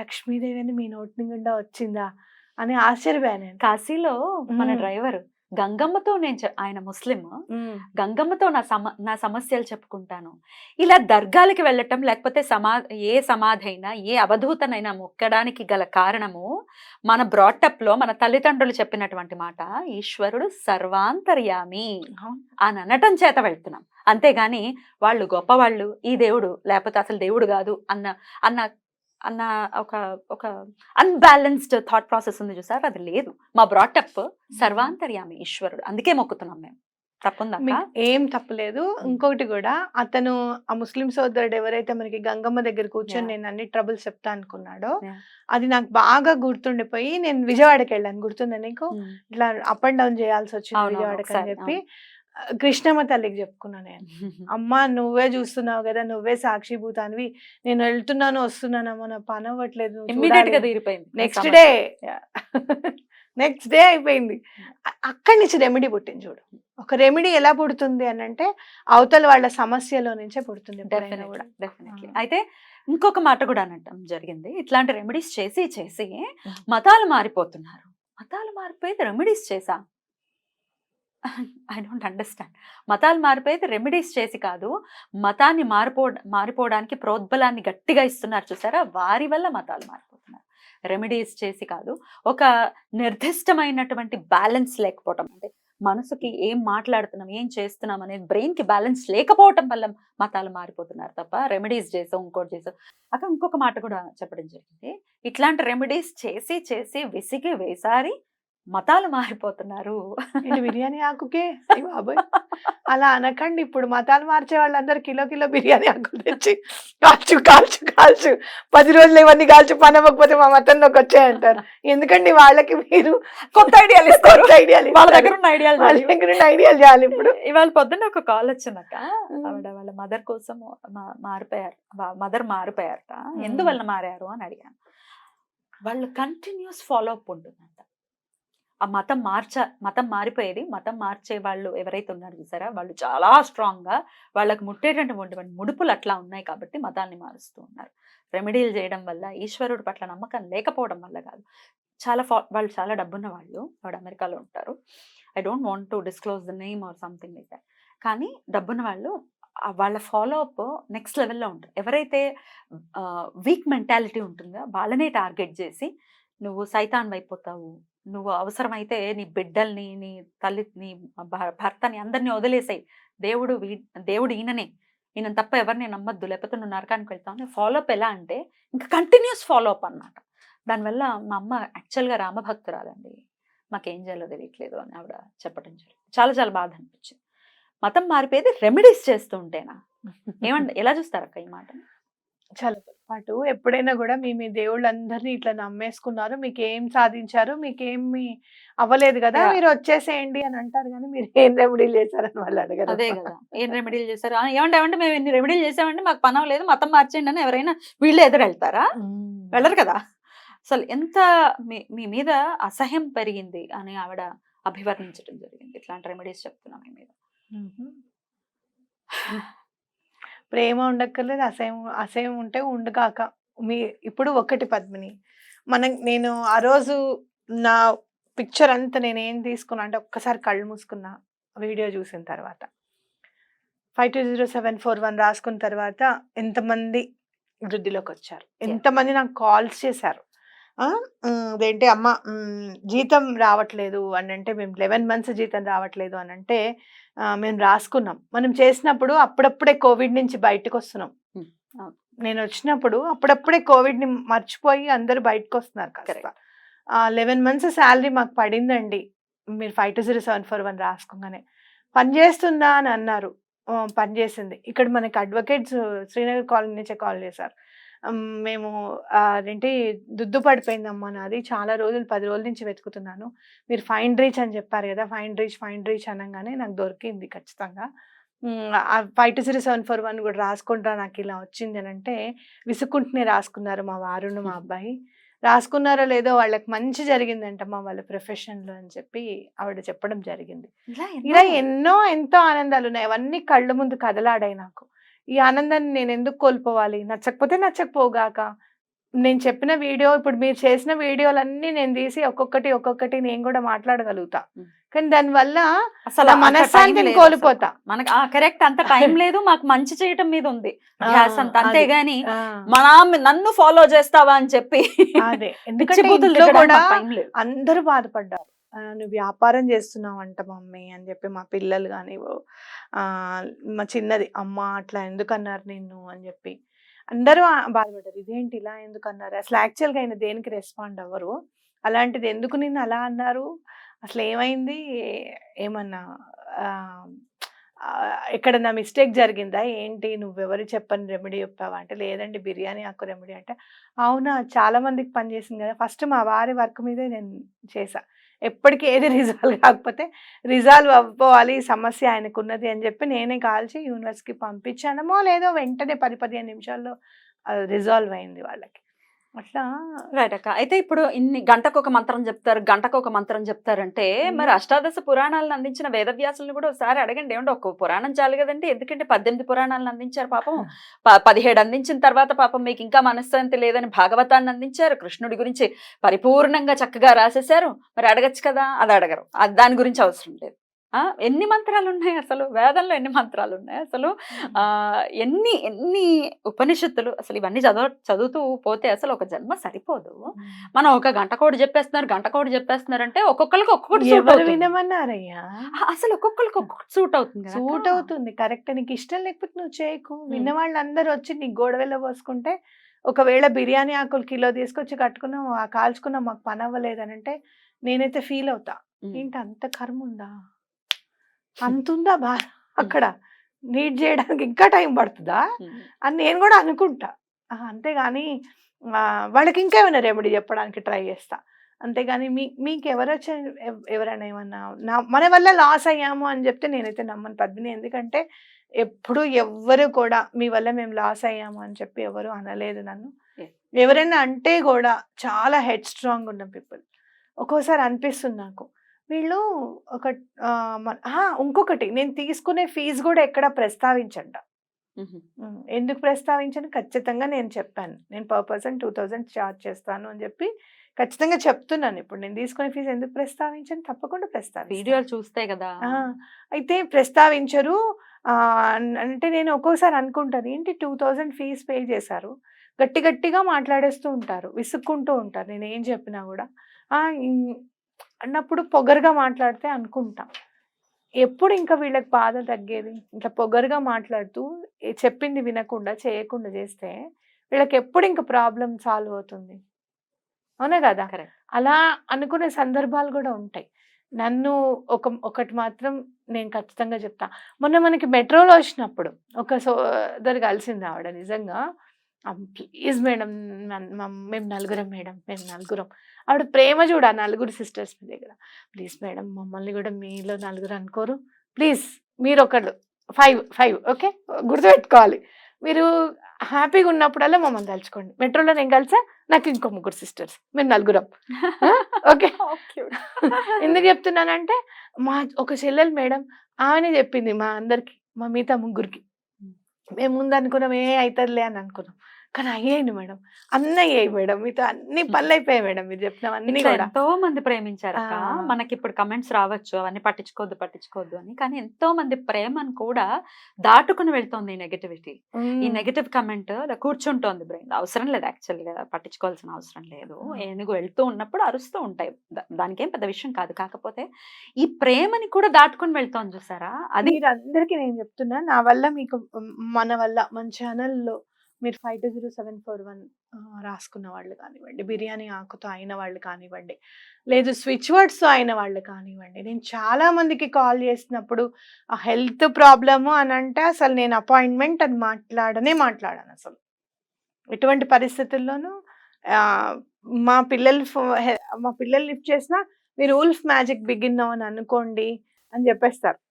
లక్ష్మీదేవి అని మీ నోటి నిండా వచ్చిందా అని ఆశ్చర్యపోయాను. కాశీలో మన డ్రైవర్ గంగమ్మతో ఆయన ముస్లిం, గంగమ్మతో నా సమస్యలు చెప్పుకుంటాను. ఇలా దర్గాలకి వెళ్ళటం లేకపోతే ఏ సమాధి అయినా ఏ అవధూతనైనా మొక్కడానికి గల కారణము మన బ్రాటప్ లో మన తల్లిదండ్రులు చెప్పినటువంటి మాట, ఈశ్వరుడు సర్వాంతర్యామి అని అనటం చేత వెళ్తున్నాం. అంతేగాని వాళ్ళు గొప్పవాళ్ళు, ఈ దేవుడు లేకపోతే అసలు దేవుడు కాదు అన్న ఒక అన్బ్యాలెన్స్డ్ థాట్ ప్రాసెస్ ఉంది చూసారు, అది లేదు. మా బ్రాటప్ సర్వాంతర్యామి ఈశ్వరుడు, అందుకే మొక్కుతున్నాం మేము. తప్పుందా? ఏం తప్పలేదు. ఇంకొకటి కూడా, అతను ఆ ముస్లిం సోదరుడు ఎవరైతే మనకి గంగమ్మ దగ్గర కూర్చొని నేను అన్ని ట్రబుల్స్ చెప్తా అనుకున్నాడో, అది నాకు బాగా గుర్తుండిపోయి నేను విజయవాడకి వెళ్ళాను. గుర్తుందా నీకు? ఇట్లా అప్ అండ్ డౌన్ చేయాల్సి వచ్చింది విజయవాడకి అని చెప్పి కృష్ణమ్మ తల్లికి చెప్పుకున్నా నేను. అమ్మ నువ్వే చూస్తున్నావు కదా, నువ్వే సాక్షిభూతానివి, నేను వెళ్తున్నాను వస్తున్నానమ్మా, నా పని అవ్వట్లేదు. నెక్స్ట్ డే అయిపోయింది. అక్కడి నుంచి రెమెడీ పుట్టింది చూడు. ఒక రెమెడీ ఎలా పుడుతుంది అని అంటే అవతల వాళ్ళ సమస్యలో నుంచే పుడుతుంది. అయితే ఇంకొక మాట కూడా అనటం జరిగింది, ఇట్లాంటి రెమెడీస్ చేసి మతాలు మారిపోతున్నారు. మతాలు మారిపోయేది రెమెడీస్ చేసా? I don't understand. మతాలు మారిపోయేది రెమెడీస్ చేసి కాదు, మతాన్ని మారిపోవడానికి ప్రోద్బలాన్ని గట్టిగా ఇస్తున్నారు చూసారా, వారి వల్ల మతాలు మారిపోతున్నారు. రెమెడీస్ చేసి కాదు. ఒక నిర్దిష్టమైనటువంటి బ్యాలెన్స్ లేకపోవటం, అంటే మనసుకి ఏం మాట్లాడుతున్నాం ఏం చేస్తున్నాం అనేది బ్రెయిన్ కి బ్యాలెన్స్ లేకపోవటం వల్ల మతాలు మారిపోతున్నారు తప్ప రెమెడీస్ చేసాం ఇంకోటి చేసాం. అక్కడ ఇంకొక మాట కూడా చెప్పడం జరిగింది, ఇట్లాంటి రెమెడీస్ చేసి విసిగి వేసారి మతాలు మారిపోతున్నారు. బిర్యానీ ఆకుకే బాబాయ్ అలా అనకండి. ఇప్పుడు మతాలు మార్చే వాళ్ళందరూ కిలో బిర్యానీ ఆకులు తెచ్చి కాల్చు 10 రోజులు ఇవన్నీ కాల్చు, పని అవ్వకపోతే మా మతంలోకి వచ్చాయంటారు. ఎందుకండి వాళ్ళకి మీరు కొత్త ఐడియాలు ఇస్తారు. వాళ్ళ దగ్గర ఉన్న ఐడియాలు చేయాలి. ఇప్పుడు ఇవాళ పొద్దున్న ఒక కాల్ వచ్చినాక ఆవిడ వాళ్ళ మదర్ కోసం మదర్ మారిపోయారట. ఎందువల్ల మారారు అని అడిగాను. వాళ్ళు కంటిన్యూస్ ఫాలో అప్ ఉంటుందంట. ఆ మతం మారిపోయేది, మతం మార్చే వాళ్ళు ఎవరైతే ఉన్నారు చూసారా, వాళ్ళు చాలా స్ట్రాంగ్ గా వాళ్ళకి ముట్టేటటువంటి ముడుపులు అట్లా ఉన్నాయి కాబట్టి మతాన్ని మారుస్తూ ఉన్నారు. రెమెడీలు చేయడం వల్ల, ఈశ్వరుడు పట్ల నమ్మకం లేకపోవడం వల్ల కాదు. వాళ్ళు చాలా డబ్బున్న వాళ్ళు, వాడు అమెరికాలో ఉంటారు. I don't want to disclose the name or something like that. కానీ డబ్బున్న వాళ్ళు వాళ్ళ ఫాలో అప్ నెక్స్ట్ లెవెల్లో ఉంటుంది. ఎవరైతే వీక్ మెంటాలిటీ ఉంటుందో వాళ్ళనే టార్గెట్ చేసి నువ్వు సైతాన్ అయిపోతావు, నువ్వు అవసరమైతే నీ బిడ్డల్ని, నీ తల్లి, నీ భర్తని అందరినీ వదిలేసాయి, దేవుడు ఈయన తప్ప ఎవరిని నమ్మద్దు, లేకపోతే నువ్వు నరకానికి వెళ్తావు. ఫాలో అప్ ఎలా అంటే ఇంకా కంటిన్యూస్ ఫాలో అప్ అన్నమాట. దానివల్ల మా అమ్మ యాక్చువల్గా రామభక్తురాలండి, మాకేం చేయాలో తెలియట్లేదు అని ఆవిడ చెప్పడం జరిగింది. చాలా చాలా బాధ అనిపించింది. మతం మారిపోయేది రెమెడీస్ చేస్తూ ఉంటేనా? ఎలా చూస్తారక్క ఈ మాట? చాలా పొరపాటు. ఎప్పుడైనా కూడా మీ దేవుళ్ళందరినీ ఇట్లా నమ్మేసుకున్నారు, మీకు ఏం సాధించారు, మీకేమి అవ్వలేదు కదా, మీరు వచ్చేసేయండి అని అంటారు. కానీ మీరు ఏం రెమెడీలు చేశారని వాళ్ళు అడగరు. అదే కదా, ఏం రెమెడీలు చేశారు? ఏమంటే మేము ఎన్ని రెమెడీలు చేసామంటే మాకు పని అవ్వలేదు, మతం మార్చేయండి అని ఎవరైనా వీళ్ళు ఎదురు వెళ్తారా? వెళ్ళరు కదా. అసలు ఎంత మీ మీద అసహ్యం పెరిగింది అని ఆవిడ అభివర్ణించడం జరిగింది. ఇట్లాంటి రెమెడీస్ చెప్తున్నా మీ మీద. ప్రేమ ఉండక్కర్లేదు, అసహ్యం అసహ్యం ఉంటే ఉండగాక. మీ ఇప్పుడు ఒకటి పద్మిని, నేను ఆ రోజు నా పిక్చర్ అంతా నేనేం తీసుకున్నా అంటే ఒక్కసారి కళ్ళు మూసుకున్నా వీడియో చూసిన తర్వాత. 520741 రాసుకున్న తర్వాత ఎంతమంది వృద్ధిలోకి వచ్చారు, ఎంతమంది నాకు కాల్స్ చేశారు. అదేంటి అమ్మ జీతం రావట్లేదు అని అంటే, మేము 11 months జీతం రావట్లేదు అని అంటే, మేము రాసుకున్నాం. మనం చేసినప్పుడు అప్పుడప్పుడే కోవిడ్ నుంచి బయటకు వస్తున్నాం. నేను వచ్చినప్పుడు అప్పుడప్పుడే కోవిడ్ని మర్చిపోయి అందరూ బయటకు వస్తున్నారు కాస్త. 11 months శాలరీ మాకు పడిందండి మీరు 520741 రాసుకోగానే. పని చేస్తుందా అని అన్నారు. పనిచేసింది. ఇక్కడ మనకి అడ్వకేట్స్ శ్రీనగర్ కాలనీ నుంచే కాల్ చేశారు. మేము అదేంటి దుద్దు పడిపోయిందమ్మా నాది, చాలా రోజులు 10 రోజుల నుంచి వెతుకుతున్నాను, మీరు ఫైండ్ రీచ్ అని చెప్పారు కదా, ఫైండ్ రీచ్ అనగానే నాకు దొరికింది ఖచ్చితంగా. 520741 కూడా రాసుకుంటా, నాకు ఇలా వచ్చింది అని అంటే విసుక్కుంటూనే రాసుకున్నారు మా వారును మా అబ్బాయి. రాసుకున్నారో లేదో వాళ్ళకి మంచి జరిగిందంటమ్మా వాళ్ళ ప్రొఫెషన్లో అని చెప్పి ఆవిడ చెప్పడం జరిగింది. ఇలా ఎంతో ఆనందాలు ఉన్నాయి, అవన్నీ కళ్ళ ముందు కదలాడాయి నాకు. ఈ ఆనందాన్ని నేను ఎందుకు కోల్పోవాలి? నచ్చకపోతే నచ్చకపోగాక. నేను చెప్పిన వీడియో, ఇప్పుడు మీరు చేసిన వీడియోలన్నీ నేను తీసి ఒక్కొక్కటి నేను కూడా మాట్లాడగలుగుతా, కానీ దానివల్ల అసలు మనశ్శాంతిని కోల్పోతా. మనకి కరెక్ట్, అంత టైం లేదు, మాకు మంచి చేయటం మీద ఉంది ధ్యాస అంత. అంతేగాని నన్ను ఫాలో చేస్తావా అని చెప్పి అదే. ఎందుకంటే ఇంట్లో కూడా అందరూ బాధపడ్డారు. నువ్వు వ్యాపారం చేస్తున్నావు అంట మమ్మీ అని చెప్పి, మా పిల్లలు కానీ మా చిన్నది అమ్మ అట్లా ఎందుకన్నారు నిన్ను అని చెప్పి అందరూ బాధపడ్డారు. ఇదేంటి ఇలా ఎందుకు అన్నారు? అసలు యాక్చువల్గా ఆయన దేనికి రెస్పాండ్ అవ్వరు. అలాంటిది ఎందుకు నిన్ను అలా అన్నారు, అసలు ఏమైంది, ఏమన్నా ఎక్కడన్నా మిస్టేక్ జరిగిందా ఏంటి, నువ్వెవరు చెప్పని రెమెడీ చెప్పావా అంటే, లేదండి బిర్యానీ ఆకు రెమెడీ అంటే, అవునా చాలా మందికి పనిచేసింది కదా. ఫస్ట్ మా వారి వర్క్ మీదే నేను చేశా. ఎప్పటికీ ఏది రిజాల్వ్ కాకపోతే రిజాల్వ్ అవ్వాలి సమస్య ఆయనకున్నది అని చెప్పి నేనే కాల్చి యూనివర్స్కి పంపించానమో లేదో వెంటనే 10-15 నిమిషాల్లో రిజాల్వ్ అయింది వాళ్ళకి. అట్లా రైట్ అక్క. అయితే ఇప్పుడు ఇన్ని గంటకు ఒక మంత్రం చెప్తారంటే, మరి అష్టాదశ పురాణాలను అందించిన వేదవ్యాసులను కూడా ఒకసారి అడగండి, ఏమంటే ఒక్క పురాణం చాలు కదండి, ఎందుకంటే 18 పురాణాలను అందించారు పాపం. 17 అందించిన తర్వాత పాపం మీకు ఇంకా మనశ్శాంతి లేదని భాగవతాన్ని అందించారు, కృష్ణుడి గురించి పరిపూర్ణంగా చక్కగా రాసేశారు. మరి అడగచ్చు కదా, అది అడగరు, దాని గురించి అవసరం లేదు. ఎన్ని మంత్రాలు ఉన్నాయి అసలు వేదంలో, ఎన్ని మంత్రాలు ఉన్నాయి అసలు, ఎన్ని ఉపనిషత్తులు అసలు, ఇవన్నీ చదువుతూ పోతే అసలు ఒక జన్మ సరిపోదు. మనం ఒక గంటకోటి చెప్పేస్తున్నారు అంటే ఒక్కొక్కరికి ఒక్కొక్కటి వినమన్నారయ్యా, అసలు ఒక్కొక్కరికి ఒక్కొక్కటి సూట్ అవుతుంది. కరెక్ట్, నీకు ఇష్టం లేకపోతే నువ్వు చేయకు. విన్న వాళ్ళందరూ వచ్చి నీకు గోడవెళ్ళ పోసుకుంటే, ఒకవేళ బిర్యానీ ఆకులు కిలో తీసుకొచ్చి కట్టుకున్నాం కాల్చుకున్నాం మాకు పని అవ్వలేదని అంటే నేనైతే ఫీల్ అవుతా. ఏంటి అంత కర్మ ఉందా, అంతుందా బాధ అక్కడ, నీట్ చేయడానికి ఇంకా టైం పడుతుందా అని నేను కూడా అనుకుంటా. అంతేగాని వాళ్ళకి ఇంకా ఏమైనా రెమెడీ చెప్పడానికి ట్రై చేస్తా. అంతేగాని మీకు ఎవరైనా ఏమన్నా మన వల్ల లాస్ అయ్యాము అని చెప్తే నేనైతే నమ్మను పద్మిని. ఎందుకంటే ఎప్పుడు ఎవ్వరు కూడా మీ వల్ల మేము లాస్ అయ్యాము అని చెప్పి ఎవరు అనలేదు నన్ను. ఎవరైనా అంటే కూడా చాలా హెడ్ స్ట్రాంగ్ ఉన్న పీపుల్. ఒక్కోసారి అనిపిస్తుంది నాకు, వీళ్ళు ఇంకొకటి, నేను తీసుకునే ఫీజు కూడా ఎక్కడ ప్రస్తావించండి. ఎందుకు ప్రస్తావించను ఖచ్చితంగా నేను చెప్పాను, నేను per person 2000 చార్జ్ చేస్తాను అని చెప్పి ఖచ్చితంగా చెప్తున్నాను. ఇప్పుడు నేను తీసుకునే ఫీజు ఎందుకు ప్రస్తావించను, తప్పకుండా ప్రస్తావించాను. వీడియోలు చూస్తే కదా. అయితే ప్రస్తావించరు అంటే నేను ఒక్కోసారి అనుకుంటాను, ఏంటి 2000 ఫీజు పే చేశారు, గట్టిగా మాట్లాడేస్తూ ఉంటారు, విసుక్కుంటూ ఉంటారు నేను ఏం చెప్పినా కూడా అన్నప్పుడు పొగరుగా మాట్లాడితే అనుకుంటా, ఎప్పుడు ఇంకా వీళ్ళకి బాధ తగ్గేది? ఇట్లా పొగరుగా మాట్లాడుతూ చెప్పింది వినకుండా చేయకుండా చేస్తే వీళ్ళకి ఎప్పుడు ఇంకా ప్రాబ్లం సాల్వ్ అవుతుంది? అవునా కదా. అలా అనుకునే సందర్భాలు కూడా ఉంటాయి. నన్ను ఒకటి మాత్రం నేను ఖచ్చితంగా చెప్తా, మొన్న మనకి మెట్రోలో వచ్చినప్పుడు ఒక సోదరు కలిసింది ఆవిడ, నిజంగా ప్లీజ్ మేడం మేము నలుగురం మేడం, మేము నలుగురం, ఆవిడ ప్రేమ చూడ 9 సిస్టర్స్ మీ దగ్గర, ప్లీజ్ మేడం మమ్మల్ని కూడా మీలో 9 అనుకోరు ప్లీజ్, మీరు ఒకళ్ళు 5 ఓకే గుర్తుపెట్టుకోవాలి, మీరు హ్యాపీగా ఉన్నప్పుడల్లా మమ్మల్ని తలుచుకోండి. మెట్రోలో నేను కలిసా, నాకు ఇంకో 3 సిస్టర్స్, మేము నలుగురం. ఓకే. ఎందుకు చెప్తున్నానంటే మా ఒక చెల్లెలు మేడం ఆమెనే చెప్పింది మా అందరికి, మా మిగతా ముగ్గురికి. మేము ముందు అనుకున్నాం ఏ అవుతుందిలే అని అనుకున్నాం, కానీ అయ్యాయి మేడం, అన్నీ అయ్యాయి మేడం, మీతో అన్ని పనులు అయిపోయాయి మేడం, మీరు చెప్పినవన్నీ ఇట్లా కూడా. ఎంతో మంది ప్రేమించారు అక్క. ఆ. మనకి ఇప్పుడు కమెంట్స్ రావచ్చు అవన్నీ పట్టించుకోవద్దు అని, కానీ ఎంతో మంది ప్రేమను కూడా దాటుకుని వెళ్తోంది ఈ నెగటివిటీ. ఈ నెగటివ్ కమెంట్ కూర్చుంటోంది బ్రెయిన్. అవసరం లేదు యాక్చువల్గా, పట్టించుకోవాల్సిన అవసరం లేదు. ఏనుగు వెళ్తూ ఉన్నప్పుడు అరుస్తూ ఉంటాయి, దానికేం పెద్ద విషయం కాదు. కాకపోతే ఈ ప్రేమని కూడా దాటుకుని వెళ్తోంది చూసారా, అది మీరందరికీ నేను చెప్తున్నా, నా వల్ల మీకు మన వల్ల మన ఛానల్లో మీరు 520741 రాసుకున్న వాళ్ళు కానివ్వండి, బిర్యానీ ఆకుతో అయిన వాళ్ళు కానివ్వండి, లేదు స్విచ్ వర్డ్స్తో అయిన వాళ్ళు కానివ్వండి, నేను చాలా మందికి కాల్ చేసినప్పుడు ఆ హెల్త్ ప్రాబ్లము అని అంటే అసలు నేను అపాయింట్మెంట్ అని మాట్లాడాను అసలు. ఎటువంటి పరిస్థితుల్లోనూ మా పిల్లలు లిఫ్ట్ చేసినా మీరు ఉల్ఫ్ మ్యాజిక్ బిగిన్ అని అనుకోండి అని చెప్పేస్తారు.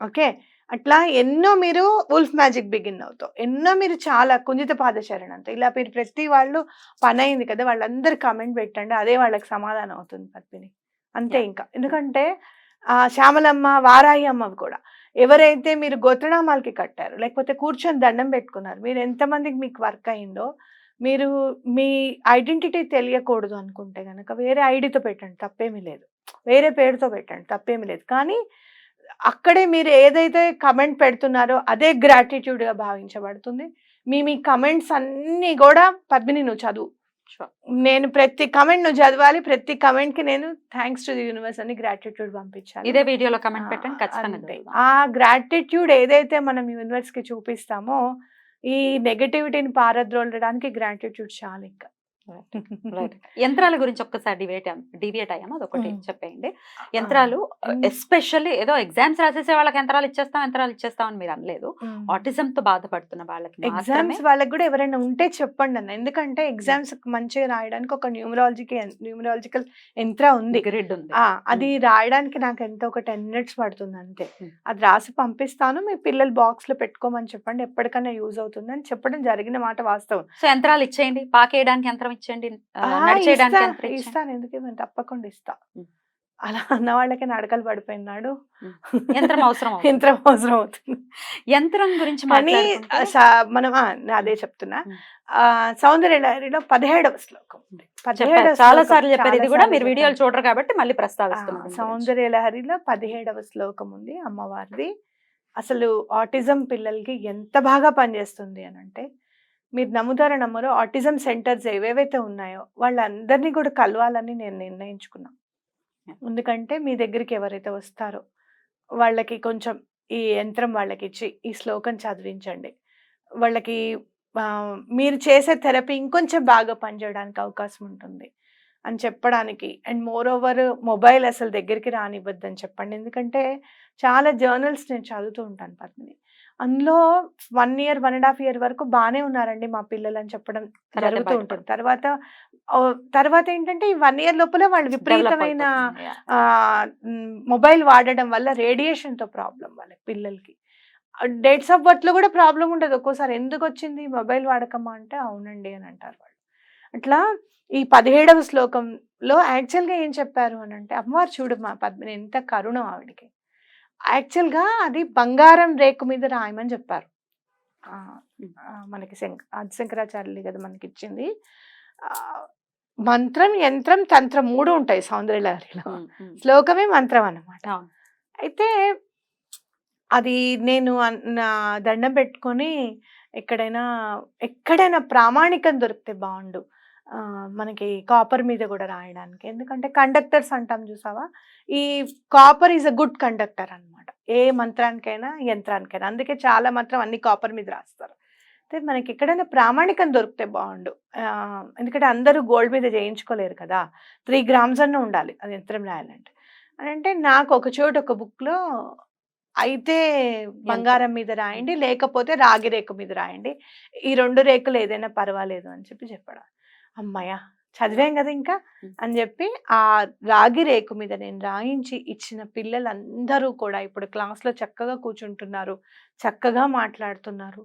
ఓకే. అట్లా ఎన్నో మీరు ఉల్ఫ్ మ్యాజిక్ బిగిన్ అవుతావు, ఎన్నో మీరు చాలా కుంజిత పాదశరణంతో ఇలా మీరు ప్రతి వాళ్ళు పని అయింది కదా, వాళ్ళందరూ కామెంట్ పెట్టండి, అదే వాళ్ళకి సమాధానం అవుతుంది పద్మిని, అంతే. ఇంకా ఎందుకంటే శ్యామలమ్మ, వారాయి అమ్మవి కూడా ఎవరైతే మీరు గోత్రనామాలకి కట్టారు, లేకపోతే కూర్చొని దండం పెట్టుకున్నారు, మీరు ఎంతమందికి మీకు వర్క్ అయిందో, మీరు మీ ఐడెంటిటీ తెలియకూడదు అనుకుంటే కనుక వేరే ఐడితో పెట్టండి, తప్పేమీ లేదు. వేరే పేరుతో పెట్టండి, తప్పేమీ లేదు. కానీ అక్కడే మీరు ఏదైతే కమెంట్ పెడుతున్నారో అదే గ్రాటిట్యూడ్గా భావించబడుతుంది. మీ కమెంట్స్ అన్నీ కూడా పద్మిని నువ్వు చదువు, నేను ప్రతి కమెంట్ నువ్వు చదవాలి, ప్రతి కమెంట్ కి నేను థ్యాంక్స్ టు ది యూనివర్స్ అని గ్రాటిట్యూడ్ పంపించాలి. ఇదే వీడియోలో కమెంట్ పెట్టండి ఖచ్చితంగా. ఆ గ్రాటిట్యూడ్ ఏదైతే మనం యూనివర్స్ కి చూపిస్తామో ఈ నెగటివిటీని పారద్రోలడానికి గ్రాటిట్యూడ్ చాలా. ఇంకా యంత్రాల గురించి ఒక్కసారి డివియేట్ అయ్యాము, అదొకటి చెప్పేయండి. యంత్రాలు ఎస్పెషల్లీ ఏదో ఎగ్జామ్స్ రాసేసే వాళ్ళకి యంత్రాలు ఇచ్చేస్తాం అని మీరు అనలేదు. ఆటిజం తో బాధపడుతున్న వాళ్ళకి, ఎగ్జామ్స్ వాళ్ళకి కూడా ఎవరైనా ఉంటే చెప్పండి అన్న, ఎందుకంటే ఎగ్జామ్స్ మంచిగా రాయడానికి ఒక న్యూమరాలజికల్ యంత్రం ఉంది, గ్రిడ్ ఉంది. అది రాయడానికి నాకు ఎంత ఒక 10 minutes పడుతుంది అంతే. అది రాసి పంపిస్తాను, మీ పిల్లలు బాక్స్ లో పెట్టుకోమని చెప్పండి, ఎప్పటికైనా యూజ్ అవుతుంది అని చెప్పడం జరిగిన మాట వాస్తవం. సో యంత్రాలు ఇచ్చేయండి, పాకేయడానికి యంత్రం ఇచ్చేయండి, నడిచేయడానికి యంత్రం ఇస్తాను, ఎందుకు తప్పకుండా ఇస్తా. అలా అన్న వాళ్ళకి నడకలు పడిపోయినాడు, యంత్రం అవసరం అవుతుంది. యంత్రం గురించి మనం అదే చెప్తున్నా. సౌందర్య లహరిలో 17వ శ్లోకం ఉంది. చాలా సార్లు చెప్పారు, ఇది కూడా మీరు వీడియోలు చూడరు కాబట్టి మళ్ళీ ప్రస్తావిస్తున్నాను. సౌందర్య లహరిలో 17వ శ్లోకం ఉంది అమ్మవారిది. అసలు ఆటిజం పిల్లలకి ఎంత బాగా పనిచేస్తుంది అని అంటే, మీరు నమ్ముతారో నమ్మరో, ఆటిజం సెంటర్స్ ఏవేవైతే ఉన్నాయో వాళ్ళందరినీ కూడా కలవాలని నేను నిర్ణయించుకున్నా. ఎందుకంటే మీ దగ్గరికి ఎవరైతే వస్తారో వాళ్ళకి కొంచెం ఈ యంత్రం వాళ్ళకి ఇచ్చి ఈ శ్లోకం చదివించండి, వాళ్ళకి మీరు చేసే థెరపీ ఇంకొంచెం బాగా పనిచేయడానికి అవకాశం ఉంటుంది అని చెప్పడానికి. అండ్ మోర్ ఓవర్ మొబైల్ అసలు దగ్గరికి రానివ్వద్దని చెప్పండి, ఎందుకంటే చాలా జర్నల్స్ నేను చదువుతూ ఉంటాను పద్మిని, అందులో 1 year 1.5 year వరకు బాగానే ఉన్నారండి మా పిల్లలు అని చెప్పడం జరుగుతూ ఉంటుంది. తర్వాత ఏంటంటే ఈ 1 year లోపల వాళ్ళు విపరీతమైన మొబైల్ వాడడం వల్ల రేడియేషన్తో ప్రాబ్లం వాళ్ళ పిల్లలకి. డేట్స్ ఆఫ్ బర్త్ లో కూడా ప్రాబ్లం ఉంటుంది ఒక్కోసారి, ఎందుకు వచ్చింది మొబైల్ వాడకమా అంటే అవునండి అని అంటారు వాళ్ళు. అట్లా ఈ 17వ శ్లోకంలో యాక్చువల్గా ఏం చెప్పారు అని అంటే, అమ్మవారు చూడు మా పద్మిని ఎంత కరుణం ఆవిడికి, యాక్చువల్గా అది బంగారం రేకు మీద రాయమని చెప్పారు. మనకి ఆదిశంకరాచార్యులు కదా మనకి ఇచ్చింది. మంత్రం, యంత్రం, తంత్రం 3 ఉంటాయి సౌందర్య లహరిలో, శ్లోకమే మంత్రం అన్నమాట. అయితే అది నేను నా దండం పెట్టుకొని ఎక్కడైనా ప్రామాణికం దొరికితే బాగుండు మనకి కాపర్ మీద కూడా రాయడానికి, ఎందుకంటే కండక్టర్స్ అంటాం చూసావా, ఈ copper is a good conductor అన్నమాట, ఏ మంత్రానికైనా యంత్రానికైనా. అందుకే చాలా మంత్రం అన్ని కాపర్ మీద రాస్తారు. అయితే మనకి ఎక్కడైనా ప్రామాణికం దొరికితే బాగుండు, ఎందుకంటే అందరూ గోల్డ్ మీద చేయించుకోలేరు కదా, 3 grams అన్న ఉండాలి అది యంత్రం రాయాలంటే. అని అంటే నాకు ఒక చోట ఒక బుక్లో అయితే బంగారం మీద రాయండి, లేకపోతే రాగి రేకు మీద రాయండి, ఈ 2 రేకులు ఏదైనా పర్వాలేదు అని చెప్పాడు. అమ్మాయ చదివాం కదా ఇంకా అని చెప్పి ఆ రాగి రేకు మీద నేను రాయించి ఇచ్చిన పిల్లలందరూ కూడా ఇప్పుడు క్లాస్లో చక్కగా కూర్చుంటున్నారు, చక్కగా మాట్లాడుతున్నారు.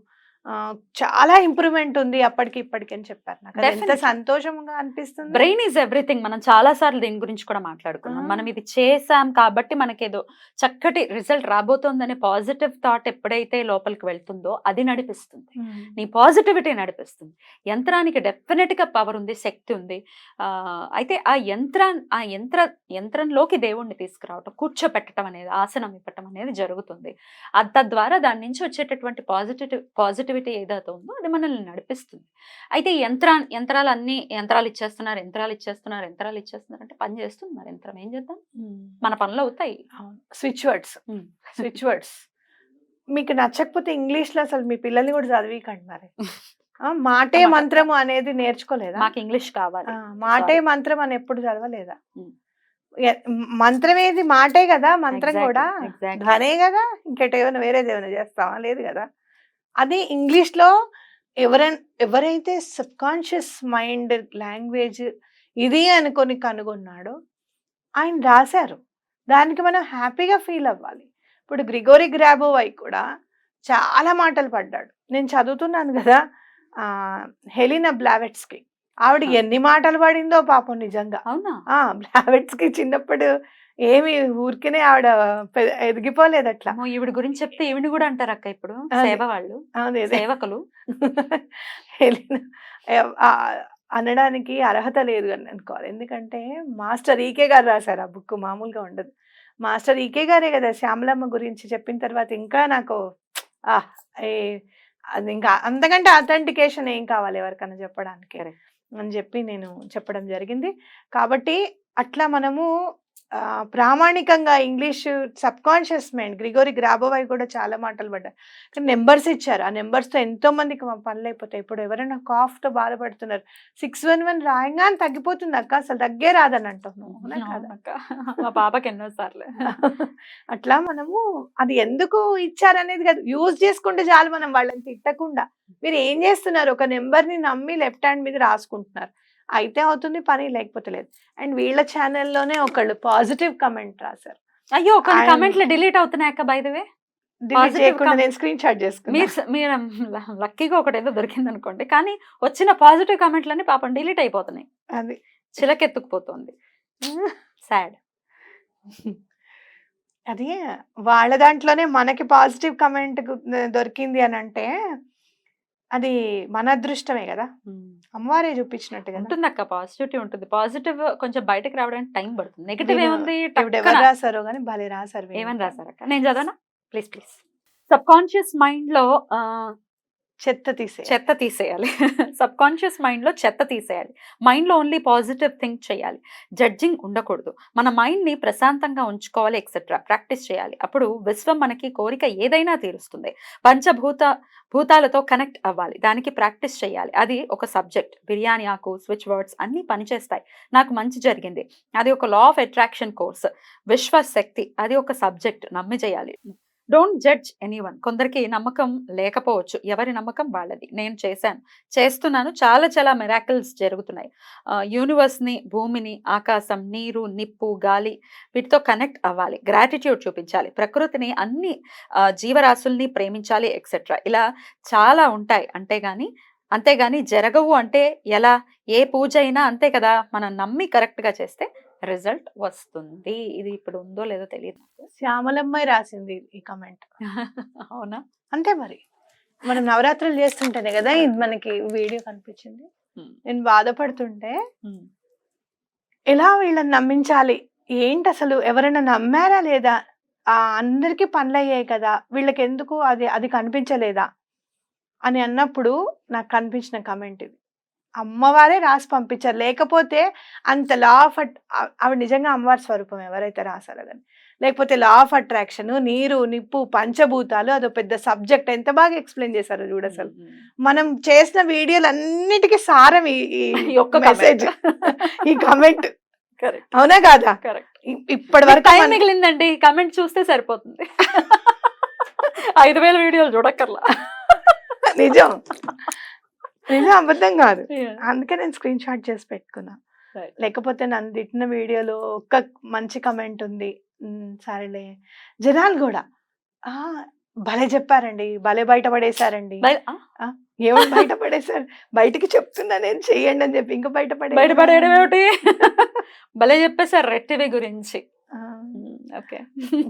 చాలా ఇంప్రూవ్మెంట్ ఉంది అప్పటికి ఇప్పటికి అని చెప్పారు. నాకు అది ఎంత Definitely. సంతోషంగా అనిపిస్తుంది. Brain is everything. మనం చాలా సార్లు దీని గురించి కూడా మాట్లాడుకున్నాం. ఆ. మనం ఇది చేసాం కాబట్టి మనకేదో చక్కటి రిజల్ట్ రాబోతోందనే పాజిటివ్ థాట్ ఎప్పుడైతే లోపలికి వెళ్తుందో అది నడిపిస్తుంది. నీ పాజిటివిటీ నడిపిస్తుంది. యంత్రానికి డెఫినెట్ గా పవర్ ఉంది, శక్తి ఉంది. అయితే ఆ యంత్రంలోకి దేవుణ్ణి తీసుకురావటం, కూర్చోపెట్టడం అనేది, ఆసనం ఇవ్వటం అనేది జరుగుతుంది. తద్వారా దాని నుంచి వచ్చేటటువంటి పాజిటివిటీ ఏదైతే ఉందో అది మనల్ని నడిపిస్తుంది. అయితే ఈ యంత్రాలు ఇచ్చేస్తున్నారు అంటే పని చేస్తుంది. మరి యంత్రం ఏం చేద్దాం, మన పనులు అవుతాయి. స్విచ్ వర్డ్స్ మీకు నచ్చకపోతే ఇంగ్లీష్ లో అసలు మీ పిల్లల్ని కూడా చదివికండి మరి. మాటే మంత్రము అనేది నేర్చుకోలేదా? మాకు ఇంగ్లీష్ కావాలి. మాటే మంత్రం అని ఎప్పుడు చదవలేదా? మంత్రం ఏది మాటే కదా, మంత్రం కూడా ధనే కదా, ఇంకేమైనా వేరేదేమైనా చేస్తావా? లేదు కదా. అది ఇంగ్లీష్ లో ఎవరైతే సబ్ కాన్షియస్ మైండ్ లాంగ్వేజ్ ఇది అనుకొని కనుగొన్నాడో ఆయన రాశారు. దానికి మనం హ్యాపీగా ఫీల్ అవ్వాలి. ఇప్పుడు గ్రిగోరీ గ్రాబోవై కూడా చాలా మాటలు పడ్డాడు. నేను చదువుతున్నాను కదా హెలినా బ్లావెట్స్కి, ఆవిడ ఎన్ని మాటలు పడిందో పాపం నిజంగా. అవునా? బ్లావెట్స్కి చిన్నప్పుడు ఏమి ఊరికనే ఆవిడ ఎదిగిపోలేదు అట్లా. ఈవిడ గురించి చెప్తే ఈవిడ కూడా అంటారు అక్క ఇప్పుడు సేవ వాళ్ళు, సేవకులు. హెలినా అనడానికి అర్హత లేదు అని అనుకోవాలి. ఎందుకంటే మాస్టర్ ఈకే గారు రాశారు ఆ బుక్, మామూలుగా ఉండదు. మాస్టర్ ఈకే గారే కదా శ్యామలమ్మ గురించి చెప్పిన తర్వాత ఇంకా నాకు అది ఇంకా అంతకంటే అథెంటికేషన్ ఏం కావాలి ఎవరికైనా చెప్పడానికి అని చెప్పి నేను చెప్పడం జరిగింది. కాబట్టి అట్లా మనము ప్రామాణికంగా English subconscious mind, Grigori Grabovoi కూడా చాలా మాటలు పడ్డారు. కానీ నెంబర్స్ ఇచ్చారు. ఆ నెంబర్స్తో ఎంతో మందికి మా పనులు అయిపోతాయి. ఇప్పుడు ఎవరైనా కాఫ్తో బాధపడుతున్నారు, 611 రాయంగానే తగ్గిపోతుంది అక్క, అసలు తగ్గే రాదని అంటున్నాము. మా పాపకి ఎన్నోసార్లు. అట్లా మనము అది ఎందుకు ఇచ్చారనేది కాదు, యూజ్ చేసుకుంటే చాలు. మనం వాళ్ళని తిట్టకుండా మీరు ఏం చేస్తున్నారు, ఒక నెంబర్ని నమ్మి లెఫ్ట్ హ్యాండ్ మీద రాసుకుంటున్నారు, అయితే అవుతుంది పని, లేకపోతే లేదు. అండ్ వీళ్ళ ఛానల్లోనే ఒకళ్ళు పాజిటివ్ కమెంట్ రాశారు. అయ్యో, కొన్ని కమెంట్లు డిలీట్ అవుతున్నాయి అక్క. బై ద వే, నేను స్క్రీన్ షాట్ చేసుకున్నా. మీరు లక్కీగా ఒకటి ఏదో దొరికింది అనుకోండి, కానీ వచ్చిన పాజిటివ్ కమెంట్లన్నీ పాపం డిలీట్ అయిపోతున్నాయి. అది చిలకెత్తుకుపోతుంది. సాడ్. అది వాళ్ళ దాంట్లోనే మనకి పాజిటివ్ కమెంట్ దొరికింది అని అంటే అది మన అదృష్టమే కదా, అమ్మవారే చూపించినట్టు ఉంటుంది అక్క. పాజిటివిటీ ఉంటుంది. పాజిటివ్ కొంచెం బయటకు రావడానికి టైం పడుతుంది. నెగిటివ్ ఏముంది, ఎవరు రాసారో కానీ భలే రాసారు. ఏమని రాసారు అక్క? నేను చదవనా? ప్లీజ్. సబ్ కాన్షియస్ మైండ్ లో చెత్త తీసేయాలి. సబ్ కాన్షియస్ మైండ్ లో చెత్త తీసేయాలి. మైండ్ లో ఓన్లీ పాజిటివ్ థింక్ చేయాలి. జడ్జింగ్ ఉండకూడదు. మన మైండ్ ని ప్రశాంతంగా ఉంచుకోవాలి, ఎక్సెట్రా. ప్రాక్టీస్ చేయాలి. అప్పుడు విశ్వం మనకి కోరిక ఏదైనా తీరుస్తుంది. భూతాలతో కనెక్ట్ అవ్వాలి. దానికి ప్రాక్టీస్ చేయాలి. అది ఒక సబ్జెక్ట్. బిర్యానీ ఆకు, స్విచ్ వర్డ్స్ అన్నీ పనిచేస్తాయి. నాకు మంచి జరిగింది, అది ఒక లా ఆఫ్ అట్రాక్షన్ కోర్స్. విశ్వశక్తి, అది ఒక సబ్జెక్ట్. నమ్మి చేయాలి. Don't judge anyone. కొందరికి నమ్మకం లేకపోవచ్చు, ఎవరి నమ్మకం వాళ్ళది. నేను చేస్తున్నాను, చాలా చాలా మిరాకిల్స్ జరుగుతున్నాయి. యూనివర్స్ని, భూమిని, ఆకాశం, నీరు, నిప్పు, గాలి వీటితో కనెక్ట్ అవ్వాలి. గ్రాటిట్యూడ్ చూపించాలి. ప్రకృతిని, అన్ని జీవరాశుల్ని ప్రేమించాలి, ఎక్సెట్రా. ఇలా చాలా ఉంటాయి. అంతేగాని జరగవు అంటే ఎలా? ఏ పూజ అయినా అంతే కదా, మనం నమ్మి కరెక్ట్గా చేస్తే రిజల్ట్ వస్తుంది. ఇది ఇప్పుడు ఉందో లేదో తెలియదు. శ్యామలమ్మాయి రాసింది ఈ కమెంట్. అవునా? అంతే మరి. మనం నవరాత్రులు చేస్తుంటేనే కదా ఇది మనకి వీడియో కనిపించింది. నేను బాధపడుతుంటే ఎలా వీళ్ళని నమ్మించాలి, ఏంటి అసలు ఎవరైనా నమ్మారా లేదా, అందరికీ పనులు అయ్యాయి కదా, వీళ్ళకి ఎందుకు అది కనిపించలేదా అని అన్నప్పుడు నాకు కనిపించిన కమెంట్ ఇది. అమ్మవారే రాసి పంపించారు. లేకపోతే అంత లా ఆఫ్ ఆవిడ నిజంగా అమ్మవారి స్వరూపం ఎవరైతే రాశారో కానీ. లేకపోతే లా ఆఫ్ అట్రాక్షన్, నీరు, నిప్పు, పంచభూతాలు అదో పెద్ద సబ్జెక్ట్. ఎంత బాగా ఎక్స్ప్లెయిన్ చేశారు చూడు. అసలు మనం చేసిన వీడియోలు అన్నిటికీ సారం ఈ ఒక్క మెసేజ్, ఈ కమెంట్. అవునా కాదా? ఇప్పటి వరకు టైం మిగిలిందండి. కమెంట్ చూస్తే సరిపోతుంది. 5,000 వీడియోలు చూడక్కర్లా. నిజం, అబద్ధం కాదు. అందుకే నేను స్క్రీన్ షాట్ చేసి పెట్టుకున్నా. లేకపోతే నన్ను తిట్టిన వీడియోలో ఒక్క మంచి కమెంట్ ఉంది, సరేలే. జనాలు కూడా భలే చెప్పారండి, భలే బయటపడేశారండి. ఆ? ఏమని బయటపడేశారు, బయటికి చెప్తున్నా నేను చెయ్యండి అని చెప్పి ఇంకా బయటపడేయడం ఏమిటి? భలే చెప్పేశారు రెడ్ టీవీ గురించి. ఓకే.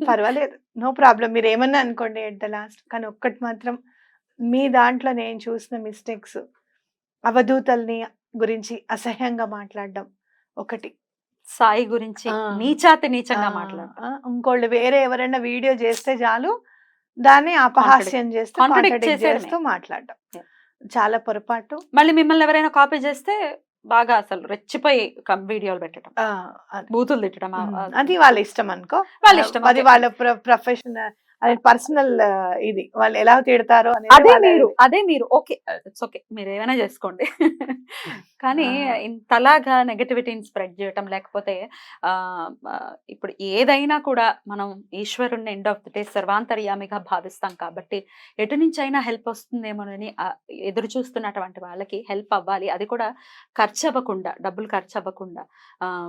పర్వాలేదు, నో ప్రాబ్లం, మీరు ఏమన్నా అనుకోండి ఎట్ ద లాస్ట్. కానీ ఒక్కటి మాత్రం, మీ దాంట్లో నేను చూసిన మిస్టేక్స్, అవధూతల్ని గురించి అసహ్యంగా మాట్లాడడం ఒకటి. సాయి గురించి ఆ. నీచంగా మాట్లాడతారు. ఇంకోళ్ళు వేరే ఎవరైనా వీడియో చేస్తే చాలు దాన్ని అపహాస్యం చేస్తూ Contradict కాంట్రడిక్ట్ చేసేయడమే. చేస్తూ మాట్లాడడం Yeah. చాలా పొరపాటు. మళ్ళీ మిమ్మల్ని ఎవరైనా కాపీ చేస్తే బాగా అసలు రెచ్చిపోయి వీడియోలు పెట్టడం, ఆ, అది. బూతులు తిట్టడం. అది వాళ్ళ ఇష్టం అనుకో, వాళ్ళ ఇష్టం, అది okay. వాళ్ళ ప్రొఫెషనల్, అది పర్సనల్, ఇది వాళ్ళు ఎలా తిడతారో అనేది అదే మీరు ఓకే, ఇట్స్ ఓకే, మీరు ఏమైనా చేసుకోండి. కానీ ఇంతలాగా నెగటివిటీని స్ప్రెడ్ చేయటం, లేకపోతే ఆ, ఆ, ఇప్పుడు ఏదైనా కూడా మనం ఈశ్వరుణ్ణి ఎండ్ ఆఫ్ ది డే సర్వాంతర్యామిగా భావిస్తాం కాబట్టి ఎటు నుంచి అయినా హెల్ప్ వస్తుందేమోనని ఎదురు చూస్తున్నటువంటి వాళ్ళకి హెల్ప్ అవ్వాలి. అది కూడా ఖర్చు అవ్వకుండా, డబ్బులు ఖర్చు అవ్వకుండా,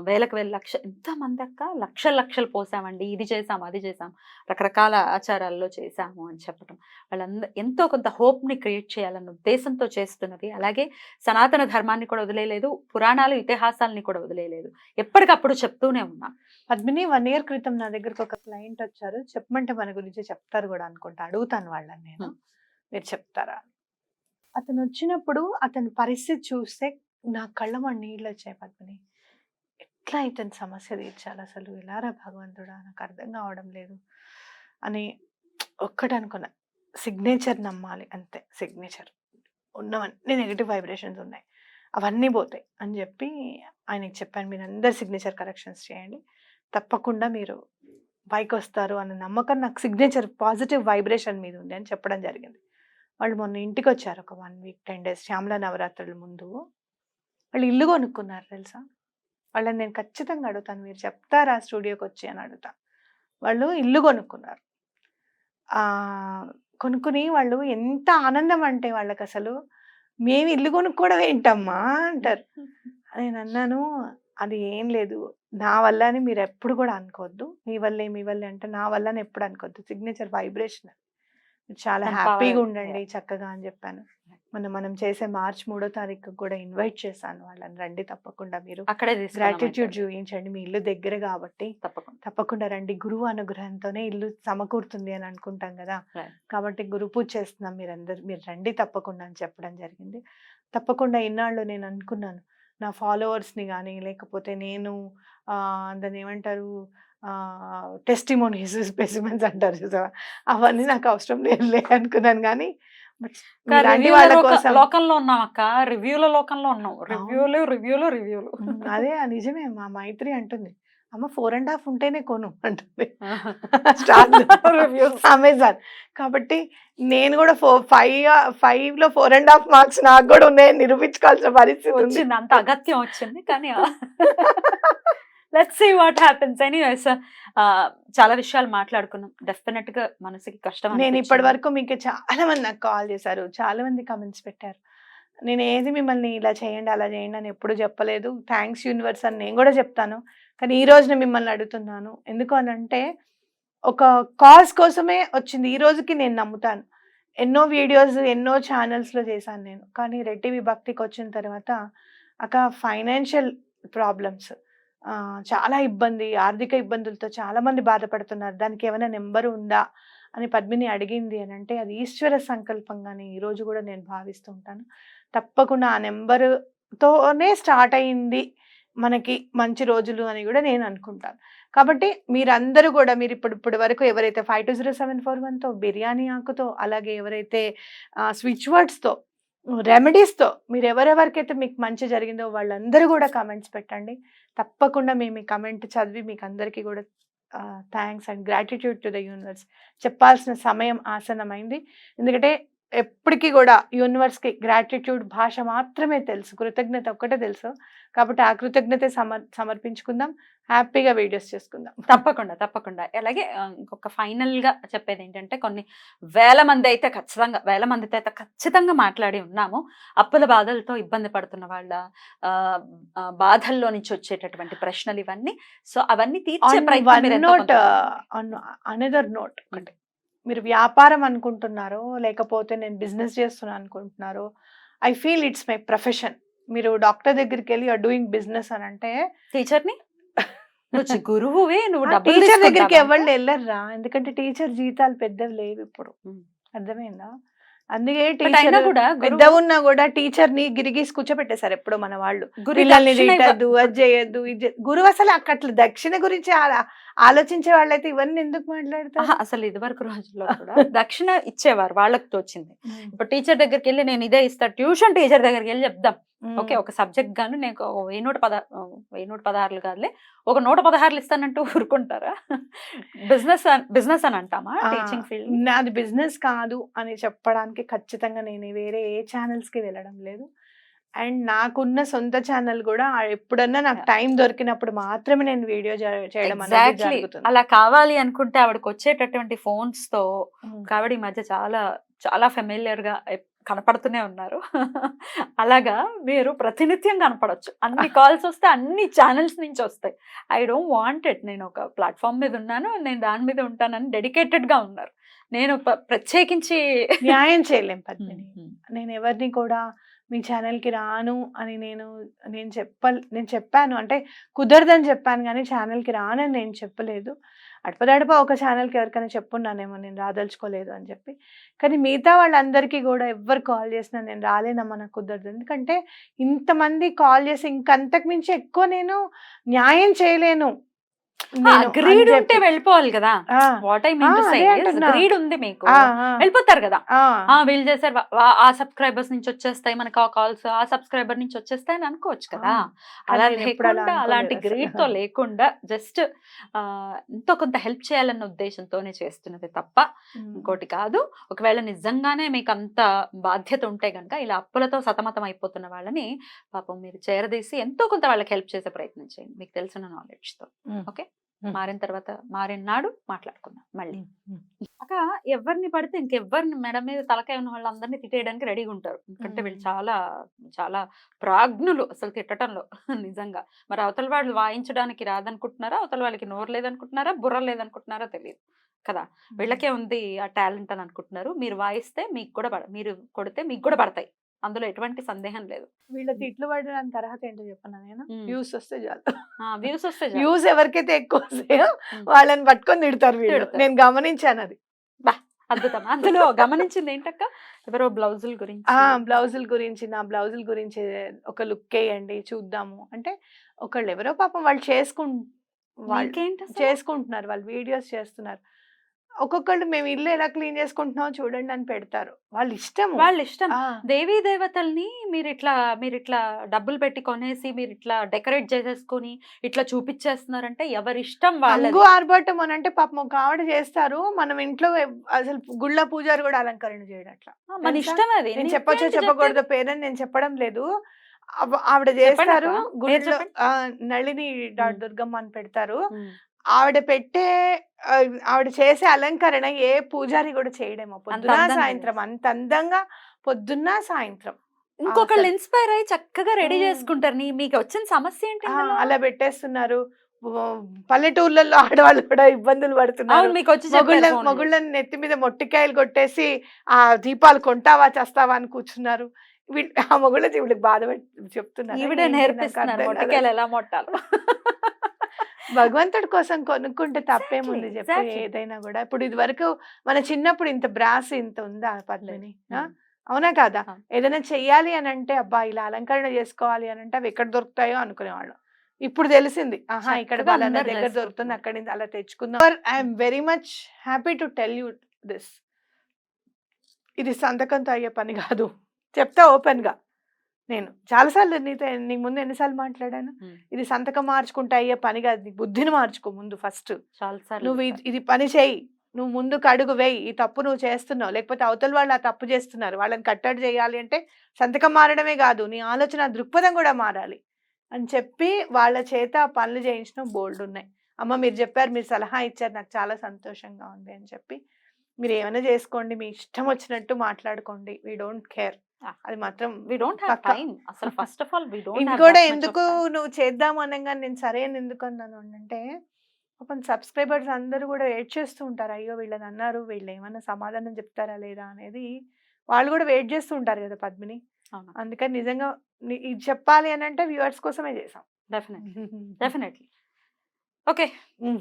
వేలకు వేల ఎంతమంది అక్క లక్షలు పోసామండి, ఇది చేసాం అది చేసాం, రకరకాల ఆచారాల్లో చేశాము అని చెప్పడం, వాళ్ళందరూ ఎంతో కొంత హోప్ని క్రియేట్ చేయాలన్న ఉద్దేశంతో చేస్తున్నది. అలాగే సనాతన ధర్మాన్ని కూడా వదిలేయలేదు, పురాణాలు ఇతిహాసాలని కూడా వదిలేయలేదు, ఎప్పటికప్పుడు చెప్తూనే ఉన్నాం. పద్మిని 1 year క్రితం నా దగ్గరకు ఒక క్లయింట్ వచ్చారు, చెప్పమంటే మన గురించి చెప్తారు కూడా అనుకుంటా, అడుగుతాను వాళ్ళని నేను, మీరు చెప్తారా. అతను వచ్చినప్పుడు అతని పరిస్థితి చూస్తే నా కళ్ళ నీళ్ళు వచ్చాయి. పద్మిని, ఎట్లా ఇతని సమస్య తీర్చాలి అసలు, ఎలారా భగవంతుడా, నాకు అర్థం కావడం లేదు అని ఒక్కటి అనుకున్నా. సిగ్నేచర్ నమ్మాలి అంతే, సిగ్నేచర్ ఉన్నవన్నీ నెగిటివ్ వైబ్రేషన్స్ ఉన్నాయి, అవన్నీ పోతాయి అని చెప్పి ఆయనకి చెప్పాను. మీరు అందరు సిగ్నేచర్ కరెక్షన్స్ చేయండి, తప్పకుండా మీరు పైకి వస్తారు అన్న నమ్మకం నాకు సిగ్నేచర్ పాజిటివ్ వైబ్రేషన్ మీద ఉంది అని చెప్పడం జరిగింది. వాళ్ళు మొన్న ఇంటికి వచ్చారు ఒక 1 week 10 days శ్యామల నవరాత్రుల ముందు. వాళ్ళు ఇల్లు కొనుక్కున్నారు తెలుసా. వాళ్ళని నేను ఖచ్చితంగా అడుగుతాను, మీరు చెప్తారా స్టూడియోకి వచ్చి అని అడుగుతా. వాళ్ళు ఇల్లు కొనుక్కున్నారు. కొనుక్కుని వాళ్ళు ఎంత ఆనందం అంటే వాళ్ళకి అసలు, మేము ఇల్లు కొనుక్కోవడం ఏంటమ్మా అంటారు. నేను అన్నాను, అది ఏం లేదు, నా వల్ల అని మీరు ఎప్పుడు కూడా అనుకోవద్దు, మీ వల్లే అంటే నా వల్ల అని ఎప్పుడు అనుకోవద్దు, సిగ్నేచర్ వైబ్రేషన్, చాలా హ్యాపీగా ఉండండి చక్కగా అని చెప్పాను. మనం చేసే మార్చ్ 3వ తారీఖు కూడా ఇన్వైట్ చేశాను వాళ్ళని, రండి తప్పకుండా, మీరు అక్కడే గ్రాటిట్యూడ్ చూపించండి, మీ ఇల్లు దగ్గర కాబట్టి తప్పకుండా రండి, గురువు అనుగ్రహంతోనే ఇల్లు సమకూరుతుంది అని అనుకుంటాం కదా, కాబట్టి గురు పూజ చేస్తున్నాం, మీరు రండి తప్పకుండా అని చెప్పడం జరిగింది. తప్పకుండా ఇన్నాళ్ళు నేను అనుకున్నాను, నా ఫాలోవర్స్ని కానీ లేకపోతే నేను దాన్ని ఏమంటారు టెస్టిమోనీస్ స్పెసిమెన్స్ అంటారు చూసావా, అవన్నీ నాకు అవసరం లేదు అనుకున్నాను. కానీ వాళ్ళ కోసం లోకంలో ఉన్నాం అక్క, రివ్యూల లోకంలో ఉన్నాం, రివ్యూలు. అదే నిజమే, మా మైత్రి అంటుంది, అమ్మ 4.5 ఉంటేనే కొను అంటుంది అమెజాన్. కాబట్టి నేను కూడా 5లో 4.5 మార్క్స్ నాకు కూడా ఉన్నాయని నిరూపించుకోవాల్సిన పరిస్థితి వచ్చింది, అంత అగత్యం వచ్చింది. కానీ let's see what happens. Anyways, చాలా విషయాలు మాట్లాడుకున్నాం, డెఫినెట్ గా మనసుకి కష్టం. నేను ఇప్పటి వరకు మీకు చాలా మంది నాకు కాల్ చేశారు, చాలా మంది కమెంట్స్ పెట్టారు, నేను ఏది మిమ్మల్ని ఇలా చేయండి అలా చేయండి అని ఎప్పుడు చెప్పలేదు, థ్యాంక్స్ యూనివర్స్ అని నేను కూడా చెప్తాను. కానీ ఈ రోజున మిమ్మల్ని అడుగుతున్నాను, ఎందుకు అని అంటే ఒక కాజ్ కోసమే వచ్చింది. ఈ రోజుకి నేను నమ్ముతాను, ఎన్నో వీడియోస్ ఎన్నో ఛానల్స్లో చేశాను నేను, కానీ రెడ్ టీవీ భక్తికి వచ్చిన తర్వాత అక్క ఫైనాన్షియల్ ప్రాబ్లమ్స్, చాలా ఇబ్బంది, ఆర్థిక ఇబ్బందులతో చాలా మంది బాధపడుతున్నారు, దానికి ఏమైనా నెంబర్ ఉందా అని పద్మిని అడిగింది అని అంటే అది ఈశ్వర సంకల్పంగానే ఈరోజు కూడా నేను భావిస్తూ ఉంటాను. తప్పకుండా ఆ నెంబరుతోనే స్టార్ట్ అయింది మనకి మంచి రోజులు అని కూడా నేను అనుకుంటాను. కాబట్టి మీరందరూ కూడా, మీరు ఇప్పుడు వరకు ఎవరైతే 520741తో, బిర్యానీ ఆకుతో, అలాగే ఎవరైతే స్విచ్ వర్డ్స్తో, రెమెడీస్తో, మీరు ఎవరెవరికైతే మీకు మంచి జరిగిందో వాళ్ళందరూ కూడా కమెంట్స్ పెట్టండి. తప్పకుండా మేము ఈ కమెంట్ చదివి మీకు అందరికీ కూడా thanks and gratitude to the universe చెప్పాల్సిన సమయం ఆసన్నమైంది. ఎందుకంటే ఎప్పటికీ కూడా యూనివర్స్కి గ్రాటిట్యూడ్ భాష మాత్రమే తెలుసు, కృతజ్ఞత ఒక్కటే తెలుసు. కాబట్టి ఆ కృతజ్ఞత సమర్పించుకుందాం, హ్యాపీగా వీడియోస్ చేసుకుందాం. తప్పకుండా. అలాగే ఇంకొక ఫైనల్ గా చెప్పేది ఏంటంటే, కొన్ని వేల మందితో అయితే ఖచ్చితంగా మాట్లాడి ఉన్నాము, అప్పుల బాధలతో ఇబ్బంది పడుతున్న వాళ్ళ బాధల్లో నుంచి వచ్చేటటువంటి ప్రశ్నలు ఇవన్నీ. సో అవన్నీ తీర్చే ప్రయత్నం. అనదర్ నోట్ ఒకటి, మీరు వ్యాపారం అనుకుంటున్నారో లేకపోతే నేను బిజినెస్ చేస్తున్నాను అనుకుంటున్నారో, I feel it's my profession. మీరు డాక్టర్ దగ్గరికి వెళ్ళి యూఆర్ డూయింగ్ బిజినెస్ అని అంటే టీచర్ని నువ్వు గురువువే, నువ్వు డబ్బులు టీచర్ దగ్గరికి తీసుకుంటావా ఎవరు అంటే? వెళ్ళరురా, ఎందుకంటే టీచర్ జీతాలు పెద్దవి లేవు ఇప్పుడు. ఉమ్. అర్థమైందా? అందుకే But అయినా టీచర్ కూడా పెద్ద గురువు ఉన్నా కూడా టీచర్ ని గిరిగీసి కూర్చోబెట్టేశారు ఎప్పుడో మన వాళ్ళు. గురు పిల్లల్ని దక్షిణ తిట్టద్దు, అది చేయొద్దు, ఇది గురువు అసలు అట్లా దక్షిణ గురించి ఆలోచించే వాళ్ళైతే ఇవన్నీ ఎందుకు మాట్లాడతారు? అసలు ఇదివరకు రోజుల్లో కూడా దక్షిణ ఇచ్చేవారు వాళ్ళకి తోచింది. ఇప్పుడు టీచర్ దగ్గరికి వెళ్ళి నేను ఇదే ఇస్తా, ట్యూషన్ టీచర్ దగ్గరికి వెళ్ళి చెప్దాం, ఓకే ఒక సబ్జెక్ట్ గాను నేను ఒక 1116 కాదులే, ఒక 116 ఇస్తానంటూ ఊరుకుంటారా? బిజినెస్ అని అంటామా టీచింగ్ ఫీల్డ్? నాది బిజినెస్ కాదు అని చెప్పడానికి ఖచ్చితంగా నేను వేరే ఏ ఛానల్స్ కి వెళ్ళడం లేదు. అండ్ నాకున్న సొంత ఛానల్ కూడా ఎప్పుడన్నా నాకు టైం దొరికినప్పుడు మాత్రమే నేను వీడియో చేయడం అనేది ఎగ్జాక్ట్లీ జరుగుతుంది. అలా కావాలి అనుకుంటే ఆవిడకి వచ్చేటటువంటి ఫోన్స్ తో ఆవిడ ఈ మధ్య చాలా చాలా ఫెమిలియర్ గా కనపడుతూనే ఉన్నారు. అలాగా మీరు ప్రతినిత్యం కనపడొచ్చు. అన్ని కాల్స్ వస్తే అన్ని ఛానల్స్ నుంచి వస్తాయి. I don't want it. నేను ఒక ప్లాట్ఫామ్ మీద ఉన్నాను, నేను దాని మీద ఉంటానని డెడికేటెడ్ గా ఉన్నారు. నేను ప్రత్యేకించి న్యాయం చేయలేం పద్మిని. నేను ఎవరిని కూడా మీ ఛానల్కి రాను అని నేను చెప్పాను అంటే కుదరదని చెప్పాను, కానీ ఛానల్కి రానని నేను చెప్పలేదు. అడపదడప ఒక ఛానల్కి ఎవరికైనా చెప్పున్నానేమో నేను రాదలుచుకోలేదు అని చెప్పి. కానీ మిగతా వాళ్ళందరికీ కూడా ఎవ్వరు కాల్ చేసినా నేను రాలేనమ్మా నాకు కుదరదు. ఎందుకంటే ఇంతమంది కాల్ చేసి ఇంకంతకు మించి ఎక్కువ నేను న్యాయం చేయలేను. గ్రీడ్ ఉంటే వెళ్ళిపోవాలి కదా. What I mean to say greed ఉంది మీకు, వెళ్ళిపోతారు కదా. వీళ్ళు చేశారు, ఆ సబ్స్క్రైబర్స్ నుంచి వచ్చేస్తాయి మనకు ఆ కాల్స్, ఆ సబ్స్క్రైబర్ నుంచి వచ్చేస్తాయి అని అనుకోవచ్చు కదా. అలా లేకుండా, అలాంటి గ్రీడ్ తో లేకుండా జస్ట్ ఎంతో కొంత హెల్ప్ చేయాలన్న ఉద్దేశంతోనే చేస్తున్నది తప్ప ఇంకోటి కాదు. ఒకవేళ నిజంగానే మీకు అంత బాధ్యత ఉంటే గనక ఇలా అప్పులతో సతమతం అయిపోతున్న వాళ్ళని పాపం మీరు చేరదీసి ఎంతో కొంత వాళ్ళకి హెల్ప్ చేసే ప్రయత్నం చేయండి మీకు తెలిసిన నాలెడ్జ్ తో. ఓకే, మారిన నాడు మాట్లాడుకుందాం మళ్ళీ. అక్క ఎవరిని పడితే ఇంకెవరిని మెడ మీద తలకాయ ఉన్న వాళ్ళందరినీ తిట్టేయడానికి రెడీగా ఉంటారు. ఎందుకంటే వీళ్ళు చాలా చాలా ప్రాజ్ఞులు అసలు తిట్టడంలో. నిజంగా మరి అవతల వాళ్ళు వాయించడానికి రాదనుకుంటున్నారా, అవతల వాళ్ళకి నోరు లేదనుకుంటున్నారా, బుర్ర లేదనుకుంటున్నారా తెలియదు కదా. వీళ్ళకే ఉంది ఆ టాలెంట్ అని అనుకుంటున్నారు. మీరు వాయిస్తే మీకు కూడా మీరు కొడితే మీకు కూడా పడతాయి, అందులో ఎటువంటి సందేహం లేదు. వీళ్ళ తిట్లు పడడానికి అర్హత ఏంటో చెప్పనా నేను? వ్యూస్ వస్తే చాలు. వ్యూస్ వస్తే వ్యూస్ ఎవరికైతే ఎక్కువ వస్తాయో వాళ్ళని పట్టుకొని తిడతారు వీళ్ళు. నేను గమనించాను అది. అద్భుతం. అందులో గమనించింది ఏంటక్క, ఎవరో బ్లౌజుల గురించి నా బ్లౌజుల గురించి ఒక లుక్ వేయండి చూద్దాము అంటే, ఒకళ్ళు ఎవరో పాపం వాళ్ళు చేసుకుంటున్నారు, వాళ్ళు వీడియోస్ చేస్తున్నారు. ఒక్కొక్కళ్ళు మేము ఇల్లు ఎలా క్లీన్ చేసుకుంటున్నామో చూడండి అని పెడతారు. వాళ్ళ ఇష్టం. దేవీ దేవతల్ని మీరు ఇట్లా డబ్బులు పెట్టి కొనేసి మీరు ఇట్లా డెకరేట్ చేసేసుకొని ఇట్లా చూపించేస్తున్నారంటే ఎవరిష్టం వాళ్ళది. ఆర్భాటం అని అంటే పాపం ఒక ఆవిడ చేస్తారు. మనం ఇంట్లో అసలు గుళ్ళ పూజారి కూడా అలంకరణ చేయడం అట్లా మన ఇష్టం. అది నేను చెప్పొచ్చో చెప్పకూడదు పేరని నేను చెప్పడం లేదు. ఆవిడ చేస్తారు. గుడిలో నళిని దుర్గమ్మ అని పెడతారు. ఆవిడ చేసే అలంకరణ ఏ పూజారి కూడా చేయడేమో. పొద్దున సాయంత్రం అంత అందంగా, పొద్దున్న సాయంత్రం ఇంకొకళ్ళు ఇన్స్పైర్ అయ్యి చక్కగా రెడీ చేసుకుంటారు. మీకు వచ్చిన సమస్య ఏంటి? అలా పెట్టేస్తున్నారు. పల్లెటూర్లలో ఆడవాళ్ళు కూడా ఇబ్బందులు పడుతున్నారు. మొగుళ్ళని నెత్తి మీద మొట్టికాయలు కొట్టేసి ఆ దీపాలు కొంటావా చేస్తావా అని కూర్చున్నారు. ఆ మొగుళ్ళ వీళ్ళకి బాధ చెప్తున్నారు. భగవంతుడి కోసం కొనుక్కుంటే తప్పేముంది చెప్పు. ఏదైనా కూడా ఇప్పుడు ఇది వరకు మన చిన్నప్పుడు ఇంత బ్రాస్ ఇంత ఉందా పద్మిని? అవునా కాదా? ఏదైనా చెయ్యాలి అని అంటే అబ్బా ఇలా అలంకరణ చేసుకోవాలి అని అంటే అవి ఎక్కడ దొరుకుతాయో అనుకునేవాళ్ళం. ఇప్పుడు తెలిసింది, ఆహా ఇక్కడ వాళ్ళ దగ్గర దొరుకుతుంది, అక్కడి నుంచి అలా తెచ్చుకుందాం. I'm very much happy to tell you this. ఇది సంతకంతో అయ్యే పని కాదు, చెప్తా ఓపెన్ గా. నేను చాలాసార్లు నీ ముందు ఎన్నిసార్లు మాట్లాడాను, ఇది సంతకం మార్చుకుంటే అయ్యే పని కాదు. నీ బుద్ధిని మార్చుకో ముందు ఫస్ట్. నువ్వు ఇది పని చేయి, నువ్వు ముందుకు అడుగు వేయి. ఈ తప్పు నువ్వు చేస్తున్నావు, లేకపోతే అవతల వాళ్ళు ఆ తప్పు చేస్తున్నారు, వాళ్ళని కట్టడి చేయాలి అంటే సంతకం మారడమే కాదు, నీ ఆలోచన దృక్పథం కూడా మారాలి అని చెప్పి వాళ్ళ చేత పనులు చేయించడం బోల్డ్ ఉన్నాయి. అమ్మ మీరు చెప్పారు, మీరు సలహా ఇచ్చారు, నాకు చాలా సంతోషంగా ఉంది అని చెప్పి మీరు ఏమైనా చేసుకోండి, మీ ఇష్టం వచ్చినట్టు మాట్లాడుకోండి. We don't care. అది మాత్రం ఇంకోటి ఎందుకు నువ్వు చేద్దాం అనగా నేను సరే అని ఎందుకు అన్నాను అంటే, పాపం సబ్స్క్రైబర్స్ అందరూ కూడా వెయిట్ చేస్తూ ఉంటారు. అయ్యో! వీళ్ళని అన్నారు, వీళ్ళు ఏమన్నా సమాధానం చెప్తారా లేదా అనేది వాళ్ళు కూడా వెయిట్ చేస్తూ ఉంటారు కదా పద్మిని. అవును. అందుకని నిజంగా ఇది చెప్పాలి అని అంటే వ్యూవర్స్ కోసమే చేసాం. డెఫినెట్లీ. ఓకే. హ్మ్.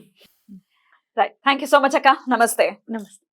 Right. Thank you so much అక్క. నమస్తే. నమస్తే.